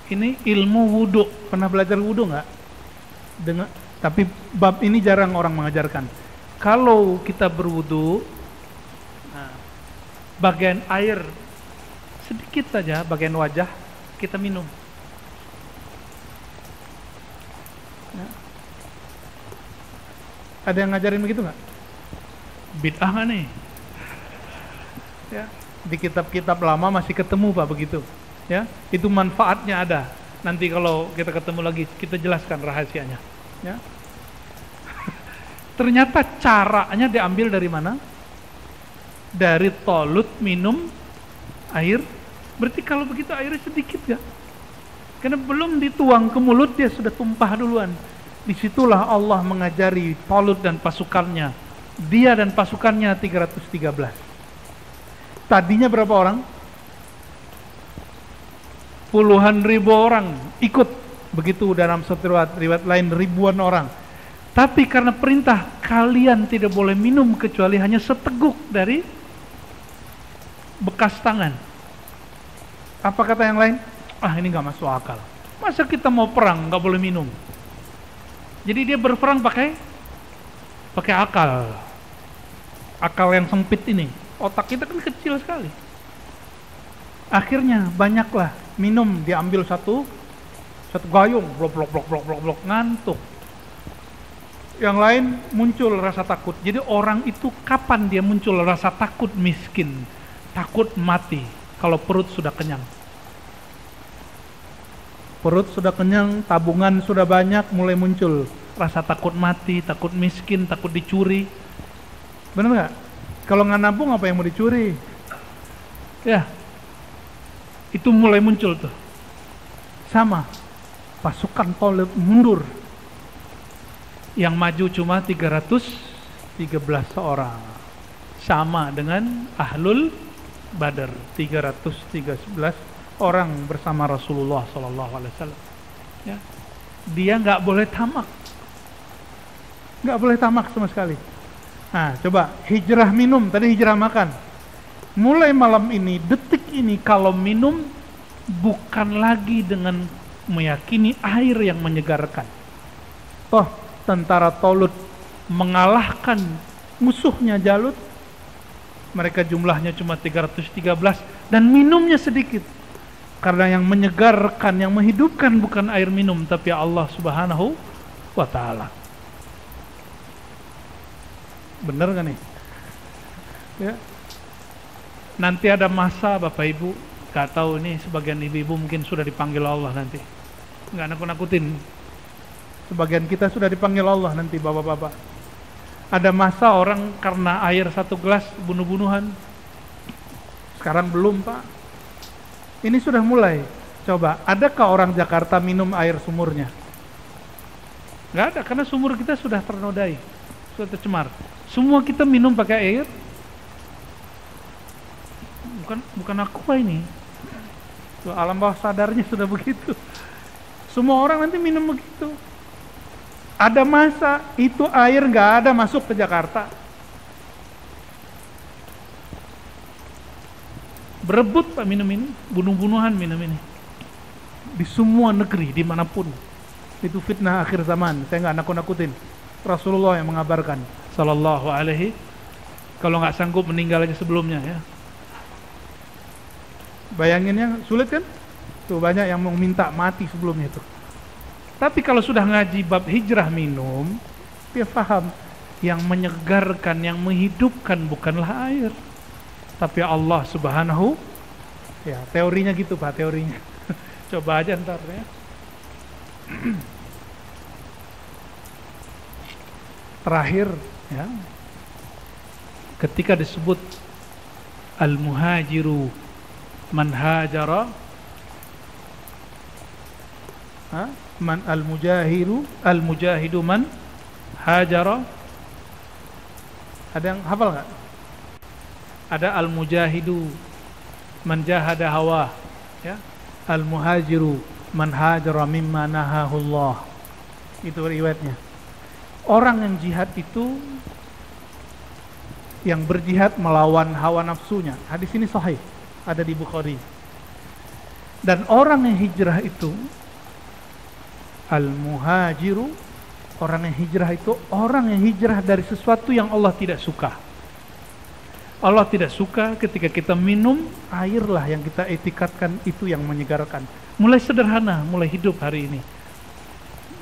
Ini ilmu wudhu. Pernah belajar wudhu nggak? Tapi bab ini jarang orang mengajarkan. Kalau kita berwudhu, bagian air sedikit saja, bagian wajah kita minum. Ya. Ada yang ngajarin begitu nggak? Bid'ah nggak nih? Ya. Di kitab-kitab lama masih ketemu Pak begitu. Ya, itu manfaatnya ada. Nanti kalau kita ketemu lagi kita jelaskan rahasianya. Ya. Ternyata caranya diambil dari mana? Dari Talut minum air. Berarti kalau begitu airnya sedikit ya. Karena belum dituang ke mulut dia sudah tumpah duluan. Disitulah Allah mengajari Talut dan pasukannya. Dia dan pasukannya 313. Tadinya berapa orang? Puluhan ribu orang ikut. Begitu dalam satu riwayat lain ribuan orang. Tapi karena perintah kalian tidak boleh minum kecuali hanya seteguk dari bekas tangan. Apa kata yang lain? Ah, ini nggak masuk akal. Masa kita mau perang nggak boleh minum? Jadi dia berperang pakai akal. Akal yang sempit ini. Otak kita kan kecil sekali. Akhirnya banyaklah minum, diambil satu gayung, blok ngantuk. Yang lain muncul rasa takut. Jadi orang itu kapan dia muncul rasa takut miskin, takut mati kalau perut sudah kenyang. Perut sudah kenyang, tabungan sudah banyak, mulai muncul rasa takut mati, takut miskin, takut dicuri. Benar nggak? Kalau nggak nabung apa yang mau dicuri? Ya, itu mulai muncul tuh. Sama, pasukan Talib mundur. Yang maju cuma 313 orang. Sama dengan Ahlul Badar, 313 orang bersama Rasulullah SAW. Ya. Dia nggak boleh tamak, nggak boleh tamak sama sekali. Nah, coba hijrah minum, tadi hijrah makan. Mulai malam ini, detik ini, kalau minum bukan lagi dengan meyakini air yang menyegarkan. Toh tentara Talut mengalahkan musuhnya Jalut, mereka jumlahnya cuma 313 dan minumnya sedikit. Karena yang menyegarkan, yang menghidupkan bukan air minum, tapi Allah Subhanahu wa Ta'ala. Bener gak nih? Ya. Nanti ada masa Bapak Ibu, gak tahu ini sebagian ibu-ibu mungkin sudah dipanggil Allah nanti. Gak nakut-nakutin. Sebagian kita sudah dipanggil Allah nanti Bapak-Bapak. Ada masa orang karena air 1 gelas bunuh-bunuhan. Sekarang belum Pak. Ini sudah mulai. Coba, adakah orang Jakarta minum air sumurnya? Nggak ada, karena sumur kita sudah ternodai, sudah tercemar. Semua kita minum pakai air. Bukan aqua ini. Alam bawah sadarnya sudah begitu. Semua orang nanti minum begitu. Ada masa itu air nggak ada masuk ke Jakarta. Berebut Pak minum ini, bunuh-bunuhan minum ini. Di semua negeri, dimanapun. Itu fitnah akhir zaman, saya nggak nakut-nakutin. Rasulullah yang mengabarkan, sallallahu alaihi, kalau nggak sanggup meninggal aja sebelumnya ya. Bayanginnya sulit kan? Tuh banyak yang mau minta mati sebelumnya tuh. Tapi kalau sudah ngaji bab hijrah minum, dia paham yang menyegarkan, yang menghidupkan bukanlah air, tapi Allah Subhanahu. Ya, teorinya gitu Pak, teorinya. Coba aja ntar ya. Terakhir ya, ketika disebut al-muhajiru man hajara, man al-mujahidu man hajara. Ada yang hafal nggak? Ada al-mujahidu man jahada hawa, ya. Al-muhajiru man hajara mimma nahahullah. Itu riwayatnya. Orang yang jihad itu yang berjihad melawan hawa nafsunya. Hadis ini sahih, ada di Bukhari. Dan orang yang hijrah itu al-muhajiru, orang yang hijrah itu orang yang hijrah dari sesuatu yang Allah tidak suka. Allah tidak suka ketika kita minum air lah yang kita etikatkan itu yang menyegarkan. Mulai sederhana, mulai hidup hari ini.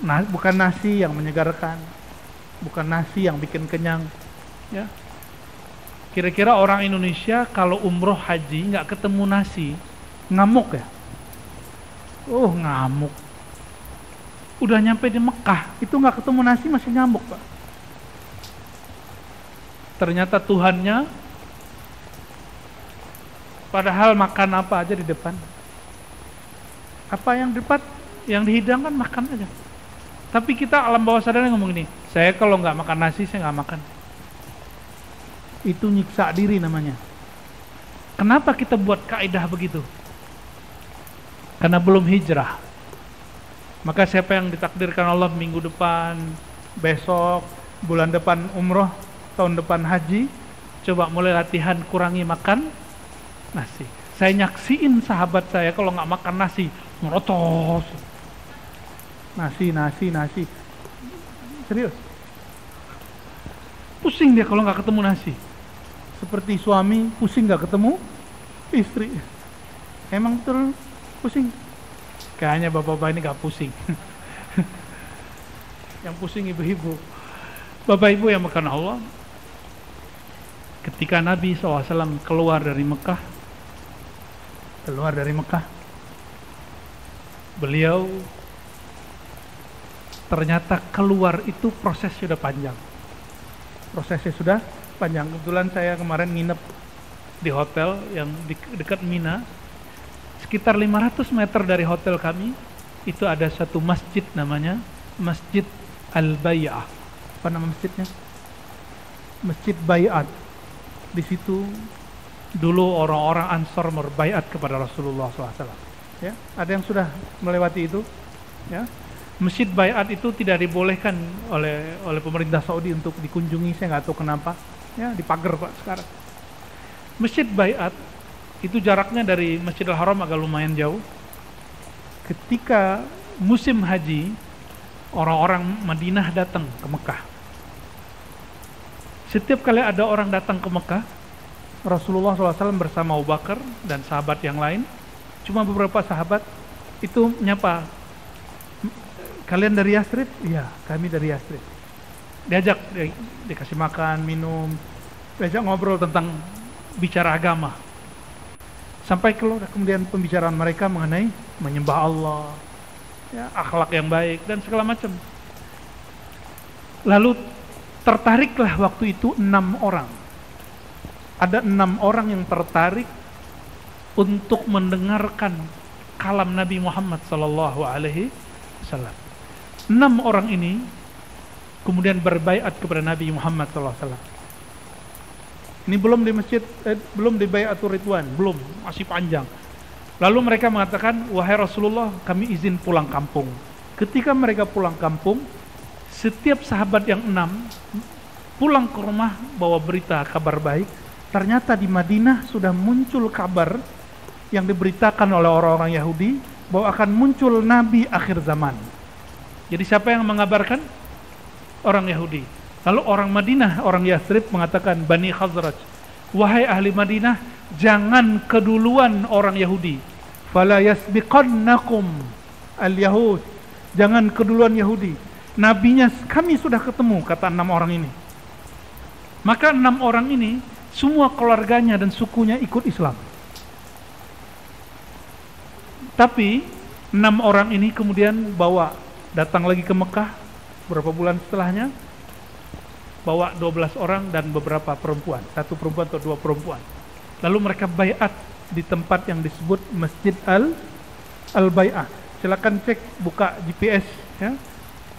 Nah, bukan nasi yang menyegarkan, bukan nasi yang bikin kenyang. Ya. Kira-kira orang Indonesia kalau umroh haji nggak ketemu nasi, ngamuk ya? Oh ngamuk. Udah nyampe di Mekah, itu nggak ketemu nasi masih ngamuk Pak. Ternyata Tuhannya, padahal makan apa aja di depan. Apa yang di depan, yang dihidangkan makan aja. Tapi kita alam bawah sadarnya ngomong gini, saya kalau nggak makan nasi saya nggak makan. Itu nyiksa diri namanya. Kenapa kita buat kaidah begitu? Karena belum hijrah. Maka siapa yang ditakdirkan Allah minggu depan, besok, bulan depan umroh, tahun depan haji, coba mulai latihan kurangi makan nasi. Saya nyaksiin sahabat saya kalau nggak makan nasi, merotos. Nasi. Serius. Pusing dia kalau nggak ketemu nasi. Seperti suami pusing nggak ketemu istri. Emang betul pusing? Kayaknya bapak-bapak ini nggak pusing. Yang pusing ibu-ibu. Bapak ibu yang makan Allah. Ketika Nabi SAW keluar dari Mekah, beliau ternyata keluar itu proses sudah panjang. Prosesnya sudah panjang. Kebetulan saya kemarin nginep di hotel yang dekat Mina. Sekitar 500 meter dari hotel kami itu ada satu masjid namanya Masjid Al-Bai'ah. Apa nama masjidnya? Masjid Bai'at. Di situ dulu orang-orang Ansor berbaiat kepada Rasulullah SAW. Ya, ada yang sudah melewati itu. Ya, Masjid Bai'at itu tidak dibolehkan oleh pemerintah Saudi untuk dikunjungi. Saya nggak tahu kenapa. Ya, dipagar Pak sekarang. Masjid Bai'at itu jaraknya dari Masjidil Haram agak lumayan jauh. Ketika musim haji, orang-orang Madinah datang ke Mekah. Setiap kali ada orang datang ke Mekah, Rasulullah SAW bersama Abu Bakar dan sahabat yang lain, cuma beberapa sahabat itu nyapa, kalian dari Yathrib? Iya, kami dari Yathrib. Diajak, dikasih makan, minum, diajak ngobrol tentang bicara agama. Sampai kemudian pembicaraan mereka mengenai menyembah Allah, ya, akhlak yang baik dan segala macam. Lalu tertariklah waktu itu 6 orang. Ada 6 orang yang tertarik untuk mendengarkan kalam Nabi Muhammad SAW. 6 orang ini kemudian berbaiat kepada Nabi Muhammad SAW. Ini belum di masjid, belum di Bai'atul Ridwan, belum, masih panjang. Lalu mereka mengatakan, wahai Rasulullah, kami izin pulang kampung. Ketika mereka pulang kampung, setiap sahabat yang 6 pulang ke rumah bawa berita kabar baik. Ternyata di Madinah sudah muncul kabar yang diberitakan oleh orang-orang Yahudi bahwa akan muncul Nabi akhir zaman. Jadi siapa yang mengabarkan? Orang Yahudi. Lalu orang Madinah, orang Yathrib mengatakan, Bani Khazraj, wahai ahli Madinah, jangan keduluan orang Yahudi. Fala yasbiqannakum al-Yahud. Jangan keduluan Yahudi. Nabinya kami sudah ketemu, kata 6 orang ini. Maka 6 orang ini, semua keluarganya dan sukunya ikut Islam. Tapi 6 orang ini kemudian datang lagi ke Mekah beberapa bulan setelahnya, bawa 12 orang dan beberapa perempuan, 1 perempuan atau 2 perempuan. Lalu mereka baiat di tempat yang disebut Masjid Al-Bai'ah. Silakan cek, buka GPS ya.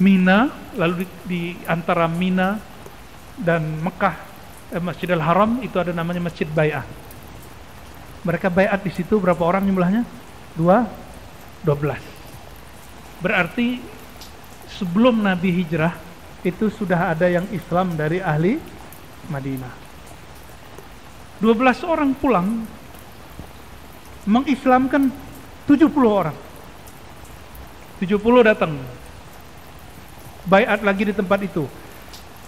Mina, lalu di antara Mina dan Mekah, Masjidil Haram itu ada namanya Masjid Bai'ah. Mereka baiat di situ berapa orang jumlahnya? 12. Berarti sebelum Nabi hijrah itu sudah ada yang Islam dari ahli Madinah. 12 orang pulang mengislamkan 70 orang. 70 datang. Baiat lagi di tempat itu.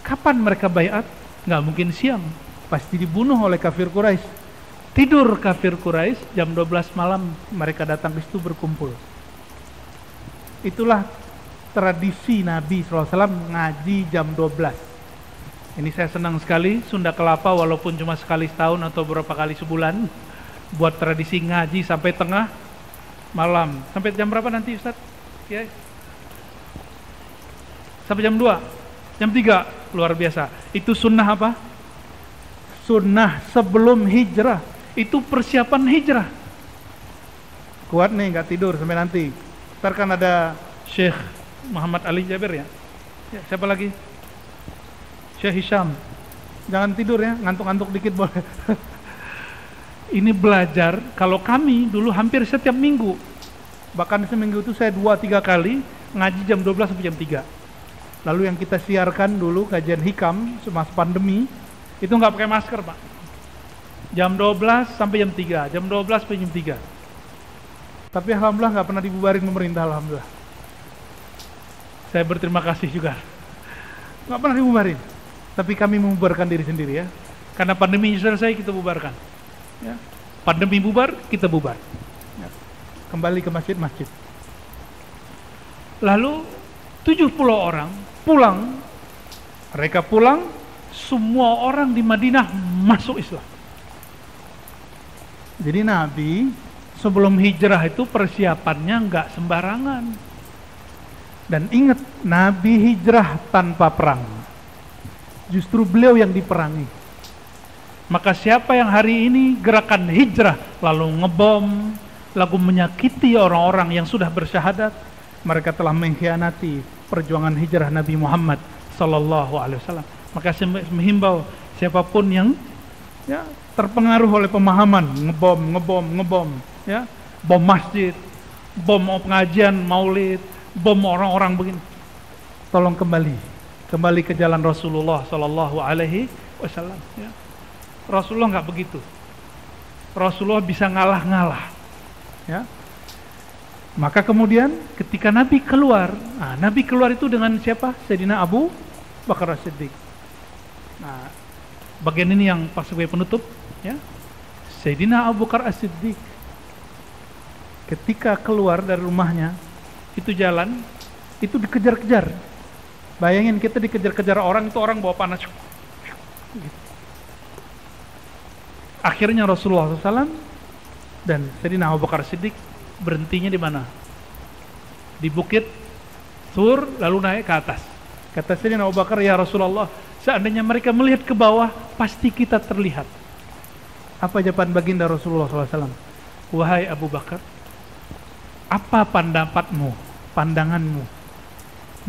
Kapan mereka baiat? Nggak mungkin siang. Pasti dibunuh oleh kafir Quraisy. Tidur kafir Quraisy, jam 12 malam mereka datang ke situ berkumpul. Itulah tradisi Nabi SAW ngaji jam 12. Ini saya senang sekali, Sunda Kelapa walaupun cuma sekali setahun atau beberapa kali sebulan, buat tradisi ngaji sampai tengah malam. Sampai jam berapa nanti Ustaz? Ya. Sampai jam 2, jam 3, luar biasa. Itu sunnah apa? Sunnah sebelum hijrah. Itu persiapan hijrah. Kuat nih, gak tidur sampai nanti. Ntar kan ada Syekh Muhammad Ali Jabir ya. Siapa lagi? Syekh Hisham. Jangan tidur ya, ngantuk-ngantuk dikit boleh. Ini belajar, kalau kami dulu hampir setiap minggu. Bahkan seminggu itu saya 2-3 kali ngaji jam 12 sampai jam 3. Lalu yang kita siarkan dulu kajian hikam semasa pandemi, itu nggak pakai masker Pak. Jam 12 sampai jam 3, jam 12 sampai jam 3. Tapi alhamdulillah nggak pernah dibubarin pemerintah, alhamdulillah. Saya berterima kasih juga. Nggak pernah dibubarin. Tapi kami membubarkan diri sendiri ya. Karena pandemi selesai kita bubarkan. Ya. Pandemi bubar, kita bubar. Ya. Kembali ke masjid-masjid. Lalu 70 orang pulang. Mereka pulang, semua orang di Madinah masuk Islam. Jadi Nabi Sebelum hijrah itu persiapannya nggak sembarangan. Dan ingat, Nabi hijrah tanpa perang. Justru beliau yang diperangi. Maka siapa yang hari ini gerakan hijrah lalu ngebom, lalu menyakiti orang-orang yang sudah bersyahadat, mereka telah mengkhianati perjuangan hijrah Nabi Muhammad sallallahu alaihi wasallam. Maka saya menghimbau siapapun yang terpengaruh oleh pemahaman ngebom, bom masjid, bom pengajian maulid, bom orang-orang begini, tolong kembali ke jalan Rasulullah sallallahu alaihi wasallam. Rasulullah nggak begitu. Rasulullah bisa ngalah-ngalah. Maka kemudian ketika Nabi keluar, Nabi keluar itu dengan siapa? Sayyidina Abu Bakar As-Siddiq. Nah, bagian ini yang pas sebagai penutup, Sayyidina Abu Bakar As-Siddiq ketika keluar dari rumahnya, itu jalan, itu dikejar-kejar. Bayangin kita dikejar-kejar orang, itu orang bawa panas. Akhirnya Rasulullah SAW dan Sayyidina Abu Bakar Siddiq berhentinya di mana? Di bukit Tur, lalu naik ke atas. Kata Sayyidina Abu Bakar, ya Rasulullah, seandainya mereka melihat ke bawah, pasti kita terlihat. Apa jawaban baginda Rasulullah SAW? Wahai Abu Bakar, apa pandanganmu?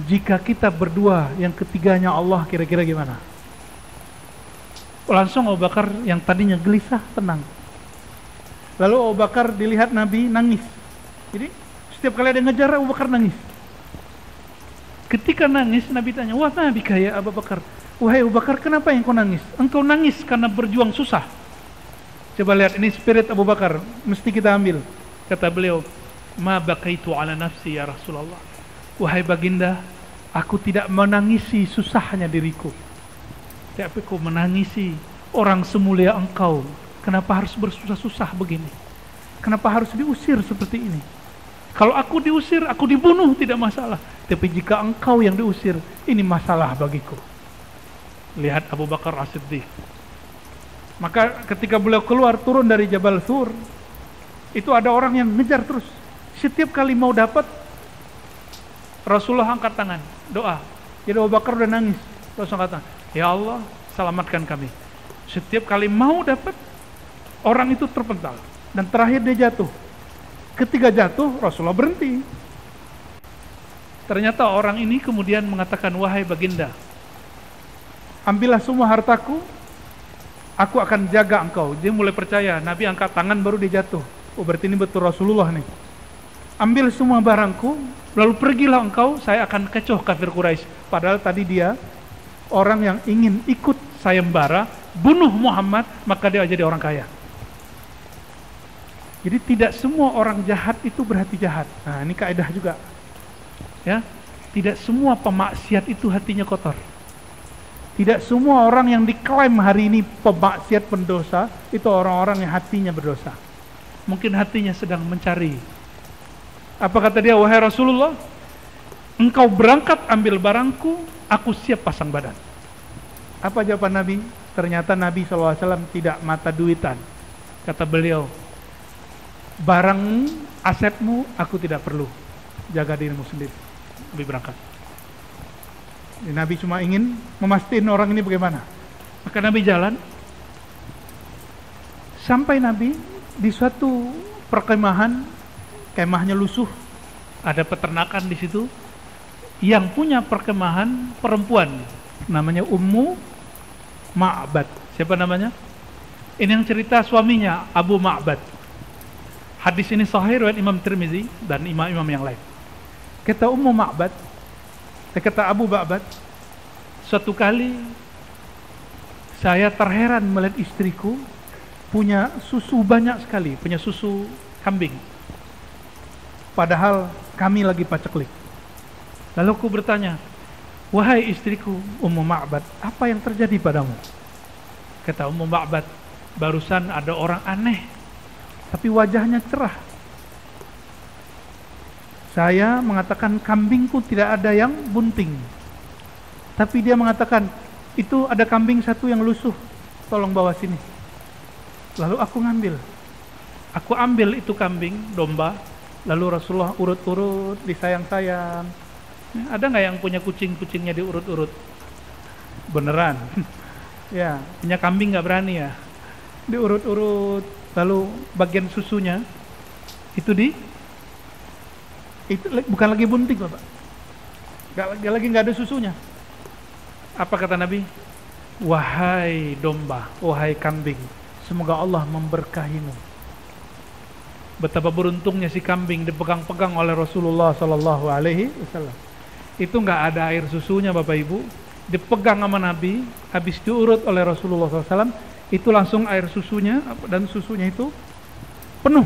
Jika kita berdua, yang ketiganya Allah, kira-kira gimana? Langsung Abu Bakar yang tadinya gelisah tenang. Lalu Abu Bakar dilihat Nabi nangis. Jadi setiap kali ada yang ngejar, Abu Bakar nangis. Ketika nangis, Nabi tanya, wah Nabi kaya Abu Bakar. Wahai Abu Bakar, kenapa yang kau nangis? Engkau nangis karena berjuang susah. Coba lihat, ini spirit Abu Bakar, mesti kita ambil. Kata beliau, ma baqaitu ala nafsi ya Rasulullah. Wahai baginda, aku tidak menangisi susahnya diriku, tapi aku menangisi orang semulia engkau. Kenapa harus bersusah-susah begini? Kenapa harus diusir seperti ini? Kalau aku diusir, aku dibunuh, tidak masalah. Tapi jika engkau yang diusir, ini masalah bagiku. Lihat Abu Bakar As-Siddiq. Maka ketika beliau keluar, turun dari Jabal Thur, itu ada orang yang ngejar terus. Setiap kali mau dapat, Rasulullah angkat tangan, doa. Jadi Abu Bakar udah nangis. Rasulullah kata, ya Allah, selamatkan kami. Setiap kali mau dapat, orang itu terpental. Dan terakhir dia jatuh. Ketika jatuh, Rasulullah berhenti. Ternyata orang ini kemudian mengatakan, wahai baginda, ambillah semua hartaku, aku akan jaga engkau. Dia mulai percaya. Nabi angkat tangan baru dia jatuh. Oh, berarti ini betul Rasulullah nih. Ambil semua barangku, lalu pergilah engkau, saya akan kecoh kafir Quraisy. Padahal tadi dia orang yang ingin ikut sayembara, bunuh Muhammad, maka dia jadi orang kaya. Jadi tidak semua orang jahat itu berhati jahat. Nah, ini kaidah juga. Ya, tidak semua pemaksiat itu hatinya kotor. Tidak semua orang yang diklaim hari ini pemaksiat pendosa itu orang-orang yang hatinya berdosa. Mungkin hatinya sedang mencari. Apa kata dia? Wahai Rasulullah, engkau berangkat ambil barangku, aku siap pasang badan. Apa jawaban Nabi? Ternyata Nabi SAW tidak mata duitan. Kata beliau, barangmu, asetmu, aku tidak perlu. Jaga dirimu sendiri. Nabi berangkat. Nabi cuma ingin memastikan orang ini bagaimana. Maka Nabi jalan. Sampai Nabi di suatu perkemahan, kemahnya lusuh, ada peternakan di situ. Yang punya perkemahan perempuan, namanya Ummu Ma'bad. Siapa namanya? Ini yang cerita suaminya, Abu Ma'bad. Hadis ini sahih riwayat Imam Tirmizi dan imam-imam yang lain. Kata Ummu Ma'bad, kata Abu Ma'bad, suatu kali saya terheran melihat istriku punya susu banyak sekali, punya susu kambing. Padahal kami lagi paceklik. Lalu aku bertanya, wahai istriku Ummu Ma'bad, apa yang terjadi padamu? Kata Ummu Ma'bad, barusan ada orang aneh, tapi wajahnya cerah. Saya mengatakan kambingku tidak ada yang bunting, tapi dia mengatakan itu ada kambing satu yang lusuh, tolong bawa sini. Lalu aku ngambil. Aku ambil itu kambing, domba, lalu Rasulullah urut-urut, disayang-sayang. Ada nggak yang punya kucing-kucingnya diurut-urut? Beneran? Ya, punya kambing nggak berani ya? Diurut-urut, lalu bagian susunya itu itu bukan lagi bunting, Bapak. Nggak ada susunya. Apa kata Nabi? Wahai domba, wahai kambing, semoga Allah memberkahimu. Betapa beruntungnya si kambing dipegang-pegang oleh Rasulullah Sallallahu Alaihi Wasallam. Itu nggak ada air susunya, Bapak Ibu. Dipegang sama Nabi, habis diurut oleh Rasulullah SAW, itu langsung air susunya, dan susunya itu penuh.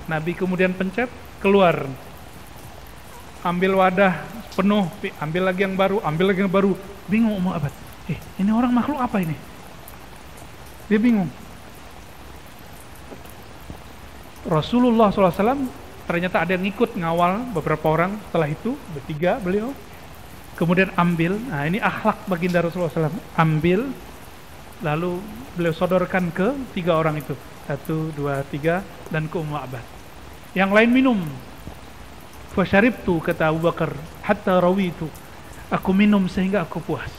Nabi kemudian pencet, keluar. Ambil wadah penuh, ambil lagi yang baru, ambil lagi yang baru. Bingung Ummu Abad. Ini orang makhluk apa ini? Dia bingung. Rasulullah SAW ternyata ada yang ikut ngawal beberapa orang. Setelah itu bertiga beliau. Kemudian ambil. Nah, ini akhlak baginda Rasulullah SAW. Ambil, lalu beliau sodorkan ke 3 orang itu. 1, 2, 3, dan ke Ummu Abad. Yang lain minum. Fasyaribtu, kata Abu Bakar, hatta rawitu. Aku minum sehingga aku puas.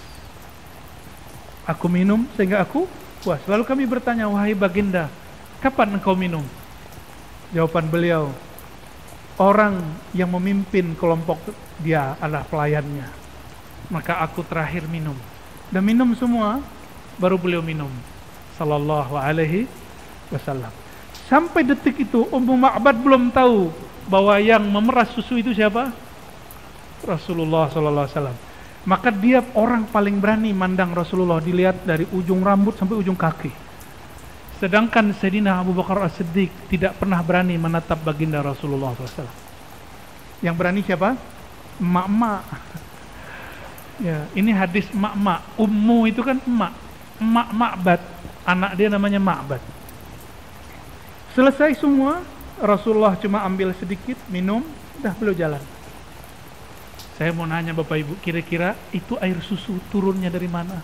Aku minum sehingga aku puas. Lalu kami bertanya, wahai baginda, kapan engkau minum? Jawaban beliau, orang yang memimpin kelompok dia adalah pelayannya. Maka aku terakhir minum. Dan minum semua, baru beliau minum. Sallallahu alaihi wasallam. Sampai detik itu Ummu Ma'bad belum tahu bahwa yang memeras susu itu siapa? Rasulullah sallallahu alaihi wasallam. Maka dia orang paling berani mandang Rasulullah, dilihat dari ujung rambut sampai ujung kaki. Sedangkan Sayyidina Abu Bakar As-Siddiq tidak pernah berani menatap baginda Rasulullah SAW. Yang berani siapa? Emak-emak. Ya, ini hadis emak-emak. Ummu itu kan emak. Emak Ma'bad. Anak dia namanya Ma'bad. Selesai semua, Rasulullah cuma ambil sedikit, minum, dah beliau jalan. Saya mau nanya Bapak Ibu, kira-kira itu air susu turunnya dari mana?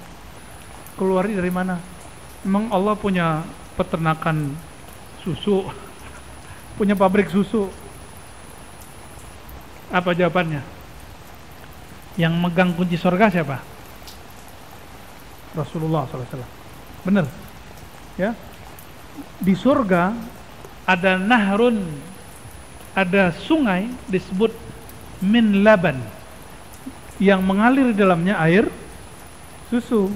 Keluarnya dari mana? Memang Allah punya peternakan susu, punya pabrik susu? Apa jawabannya? Yang megang kunci surga siapa? Rasulullah SAW. Benar? Ya. Di surga ada nahrun, ada sungai disebut min laban, yang mengalir di dalamnya air susu.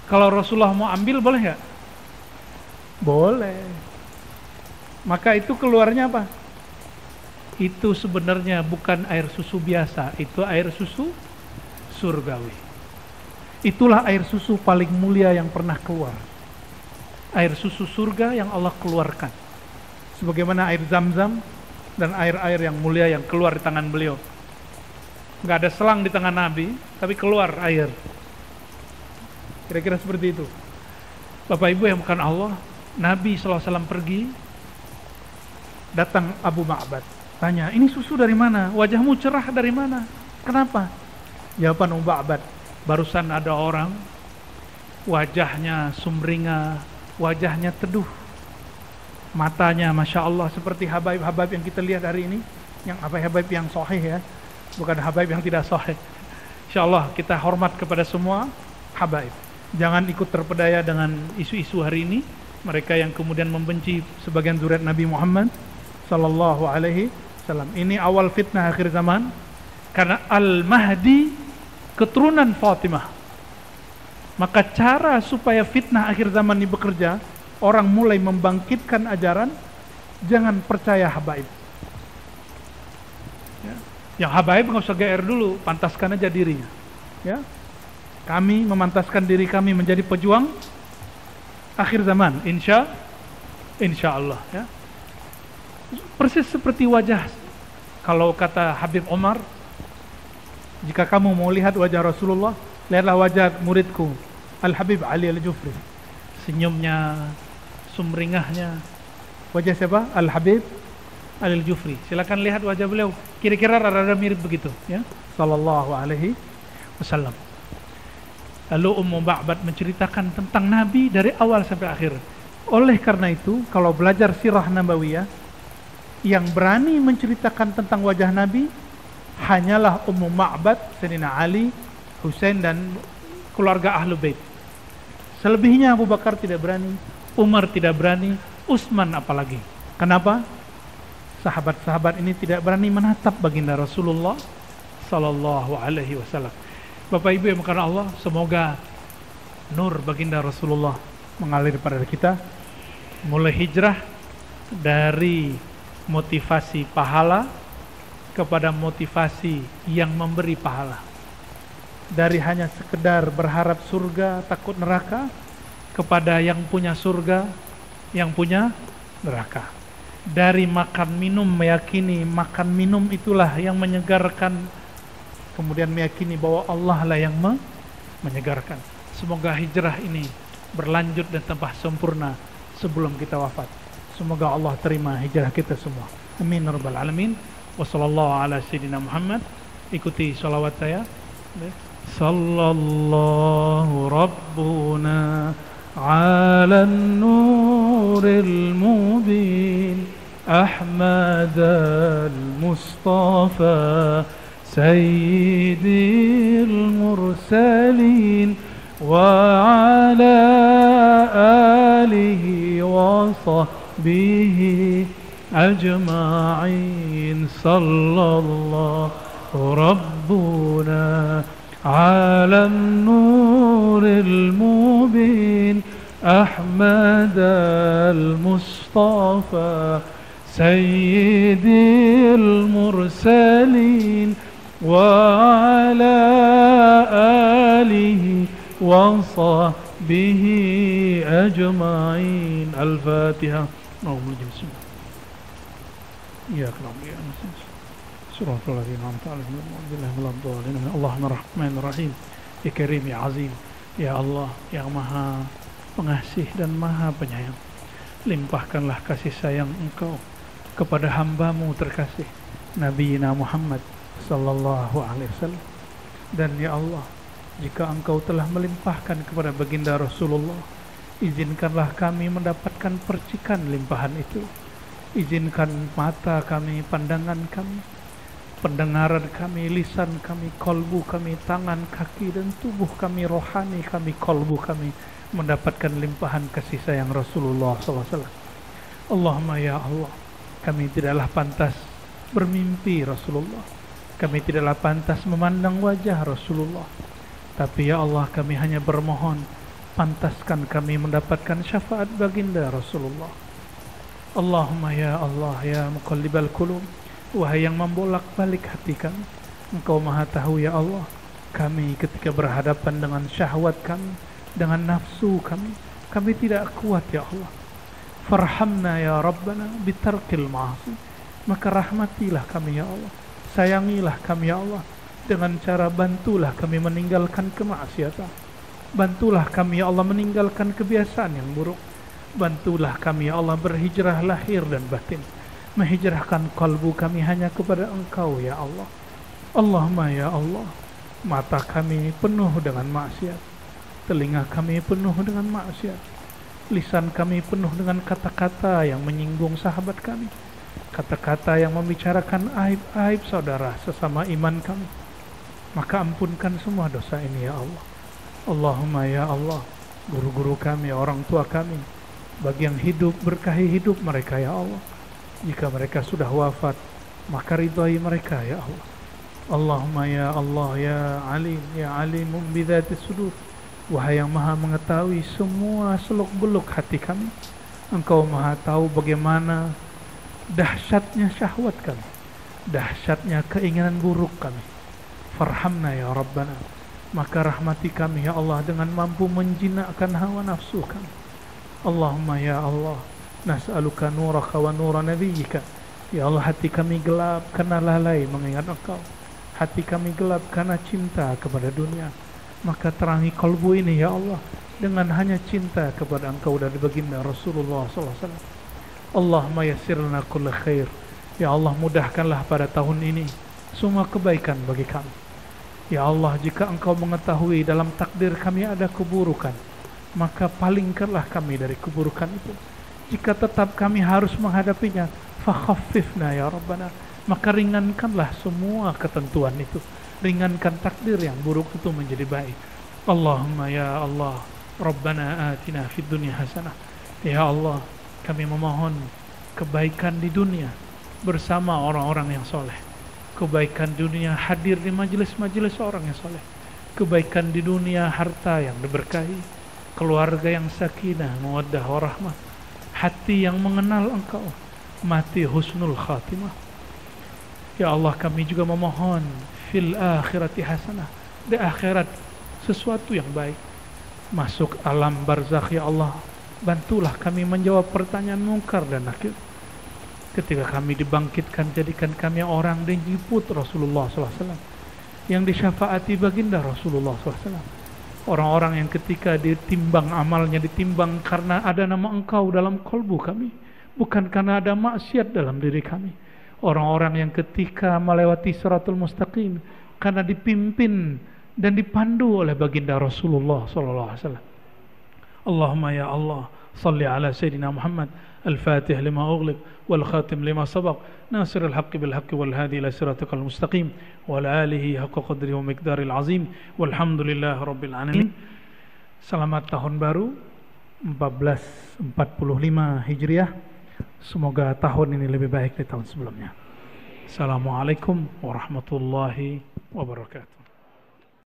Kalau Rasulullah mau ambil boleh nggak? Boleh. Maka itu keluarnya apa? Itu sebenarnya bukan air susu biasa, itu air susu surgawi. Itulah air susu paling mulia yang pernah keluar. Air susu surga yang Allah keluarkan. Sebagaimana air Zam-Zam dan air-air yang mulia yang keluar di tangan beliau. Nggak ada selang di tangan Nabi, tapi keluar air. Kira-kira seperti itu. Bapak Ibu yang bukan Allah, Nabi SAW pergi, datang Abu Ma'bad, tanya, ini susu dari mana? Wajahmu cerah dari mana? Kenapa? Jawaban Abu Ma'bad, barusan ada orang, wajahnya sumringah, wajahnya teduh, matanya Masya Allah seperti habaib-habaib yang kita lihat hari ini, yang habaib yang sahih ya, bukan habaib yang tidak sahih. Insya Allah kita hormat kepada semua habaib. Jangan ikut terpedaya dengan isu-isu hari ini, mereka yang kemudian membenci sebagian zuriat Nabi Muhammad sallallahu alaihi wasallam. Ini awal fitnah akhir zaman, karena Al-Mahdi keturunan Fatimah. Maka cara supaya fitnah akhir zaman ini bekerja, orang mulai membangkitkan ajaran jangan percaya habaib. Ya. Yang habaib nggak usah GR dulu, pantaskan aja dirinya. Ya. Kami memantaskan diri kami menjadi pejuang akhir zaman, insya Allah. Ya. Persis seperti wajah, kalau kata Habib Omar, jika kamu mau lihat wajah Rasulullah, lihatlah wajah muridku Al-Habib Ali Al-Jufri. Senyumnya, sumringahnya. Wajah siapa? Al-Habib Ali Al-Jufri. Silakan lihat wajah beliau. Kira-kira rada-rada mirip begitu, ya. Sallallahu alaihi wasallam. Lalu Ummu Ma'bad menceritakan tentang Nabi dari awal sampai akhir. Oleh karena itu, kalau belajar sirah nabawiyah, yang berani menceritakan tentang wajah Nabi hanyalah Ummu Ma'bad, Sayyidina Ali, Husain, dan keluarga Ahlul Bait. Selebihnya Abu Bakar tidak berani, Umar tidak berani, Utsman apalagi. Kenapa? Sahabat-sahabat ini tidak berani menatap baginda Rasulullah sallallahu alaihi wasallam. Bapak Ibu yang dimuliakan Allah, semoga nur baginda Rasulullah mengalir pada kita, mulai hijrah dari motivasi pahala kepada motivasi yang memberi pahala. Dari hanya sekedar berharap surga, takut neraka, kepada yang punya surga, yang punya neraka. Dari makan minum meyakini makan minum itulah yang menyegarkan, kemudian meyakini bahwa Allah lah yang menyegarkan. Semoga hijrah ini berlanjut dan tambah sempurna sebelum kita wafat. Semoga Allah terima hijrah kita semua. Amin ya rabbal alamin. Wassallallahu ala sayyidina Muhammad. Ikuti salawat saya. Sallallahu rabbuna ala nuril mubin Ahmad al-Mustafa Sayyidil mursalin wa ala alihi wa sahbihi ajma'in. Sallallahu rabbuna ala nuril mubin Ahmad al-Mustafa Sayyidil mursalin wa ala alihi wa sahbihi ajma'in. Al-Fatihah. Allahumma rahmanir rahim. Ya Karim ya Azim. Ya Allah yang Maha Pengasih dan Maha Penyayang, limpahkanlah kasih sayang Engkau kepada hamba-Mu terkasih Nabi Muhammad sallallahu alaihi wasallam. Dan ya Allah, jika Engkau telah melimpahkan kepada baginda Rasulullah, izinkanlah kami mendapatkan percikan limpahan itu. Izinkan mata kami, pandangan kami, pendengaran kami, lisan kami, kolbu kami, tangan, kaki, dan tubuh kami, rohani kami, kolbu kami, mendapatkan limpahan kasih sayang Rasulullah SAW. Allahumma ya Allah, kami tidaklah pantas bermimpi Rasulullah, kami tidaklah pantas memandang wajah Rasulullah, tapi ya Allah, kami hanya bermohon, pantaskan kami mendapatkan syafaat baginda Rasulullah. Allahumma ya Allah, ya muqallibal qulub, wahai yang membolak-balik hati kami, Engkau Maha tahu ya Allah, kami ketika berhadapan dengan syahwat kami, dengan nafsu kami tidak kuat ya Allah. Farhamna ya Rabbana bitarkil ma'asi, maka rahmatilah kami ya Allah, sayangilah kami ya Allah, dengan cara bantulah kami meninggalkan kemaksiatan, bantulah kami ya Allah meninggalkan kebiasaan yang buruk, bantulah kami ya Allah berhijrah lahir dan batin, menghijrahkan kalbu kami hanya kepada Engkau ya Allah. Allahumma ya Allah, mata kami penuh dengan maksiat, telinga kami penuh dengan maksiat, lisan kami penuh dengan kata-kata yang menyinggung sahabat kami, kata-kata yang membicarakan aib-aib saudara sesama iman kami. Maka ampunkan semua dosa ini ya Allah. Allahumma ya Allah, guru-guru kami, orang tua kami, bagi yang hidup, berkahi hidup mereka ya Allah. Jika mereka sudah wafat, maka ridhai mereka ya Allah. Allahumma ya Allah ya alim, ya alimun bidzatis sudur, wahai yang Maha mengetahui semua seluk-beluk hati kami, Engkau Maha tahu bagaimana dahsyatnya syahwat kami, dahsyatnya keinginan buruk kami. Farhamna ya Rabbana, maka rahmati kami ya Allah dengan mampu menjinakkan hawa nafsu kami. Allahumma ya Allah, nas'aluka nuraka wa nura nabiyyika. Ya Allah, hati kami gelap karena lalai mengingat Engkau, hati kami gelap karena cinta kepada dunia, maka terangi kalbu ini ya Allah dengan hanya cinta kepada Engkau dan baginda Rasulullah SAW. Allahumma yassir lana kulla khair. Ya Allah, mudahkanlah pada tahun ini semua kebaikan bagi kami. Ya Allah, jika Engkau mengetahui dalam takdir kami ada keburukan, maka palingkanlah kami dari keburukan itu. Jika tetap kami harus menghadapinya, fakhaffifna ya Rabbana, maka ringankanlah semua ketentuan itu. Ringankan takdir yang buruk itu menjadi baik. Allahumma ya Allah, Rabbana atina fid dunya hasanah. Ya Allah, kami memohon kebaikan di dunia bersama orang-orang yang soleh. Kebaikan dunia hadir di majelis-majelis orang yang soleh. Kebaikan di dunia harta yang diberkahi, keluarga yang sakinah, mawaddah warahmah, hati yang mengenal Engkau, mati husnul khatimah. Ya Allah, kami juga memohon fil akhirati hasanah, di akhirat sesuatu yang baik. Masuk alam barzakh ya Allah, bantulah kami menjawab pertanyaan mungkar dan nakir. Ketika kami dibangkitkan, jadikan kami orang yang dijemput Rasulullah SAW, yang disyafaati baginda Rasulullah SAW. Orang-orang yang ketika ditimbang amalnya, ditimbang karena ada nama Engkau dalam kolbu kami, bukan karena ada maksiat dalam diri kami. Orang-orang yang ketika melewati siratul mustaqim karena dipimpin dan dipandu oleh baginda Rasulullah SAW. Allahumma ya Allah, salli ala Sayyidina Muhammad al-Fatih lima ughliq wal khatim lima sabaq nasiril haqqi bil haqqi wal hadi ila siratikal mustaqim wa ala alihi haqqa qadri wa miqdaril azim walhamdulillahi rabbil alamin. Selamat tahun baru 1445 Hijriah. Semoga tahun ini lebih baik dari tahun sebelumnya. Assalamualaikum warahmatullahi wabarakatuh.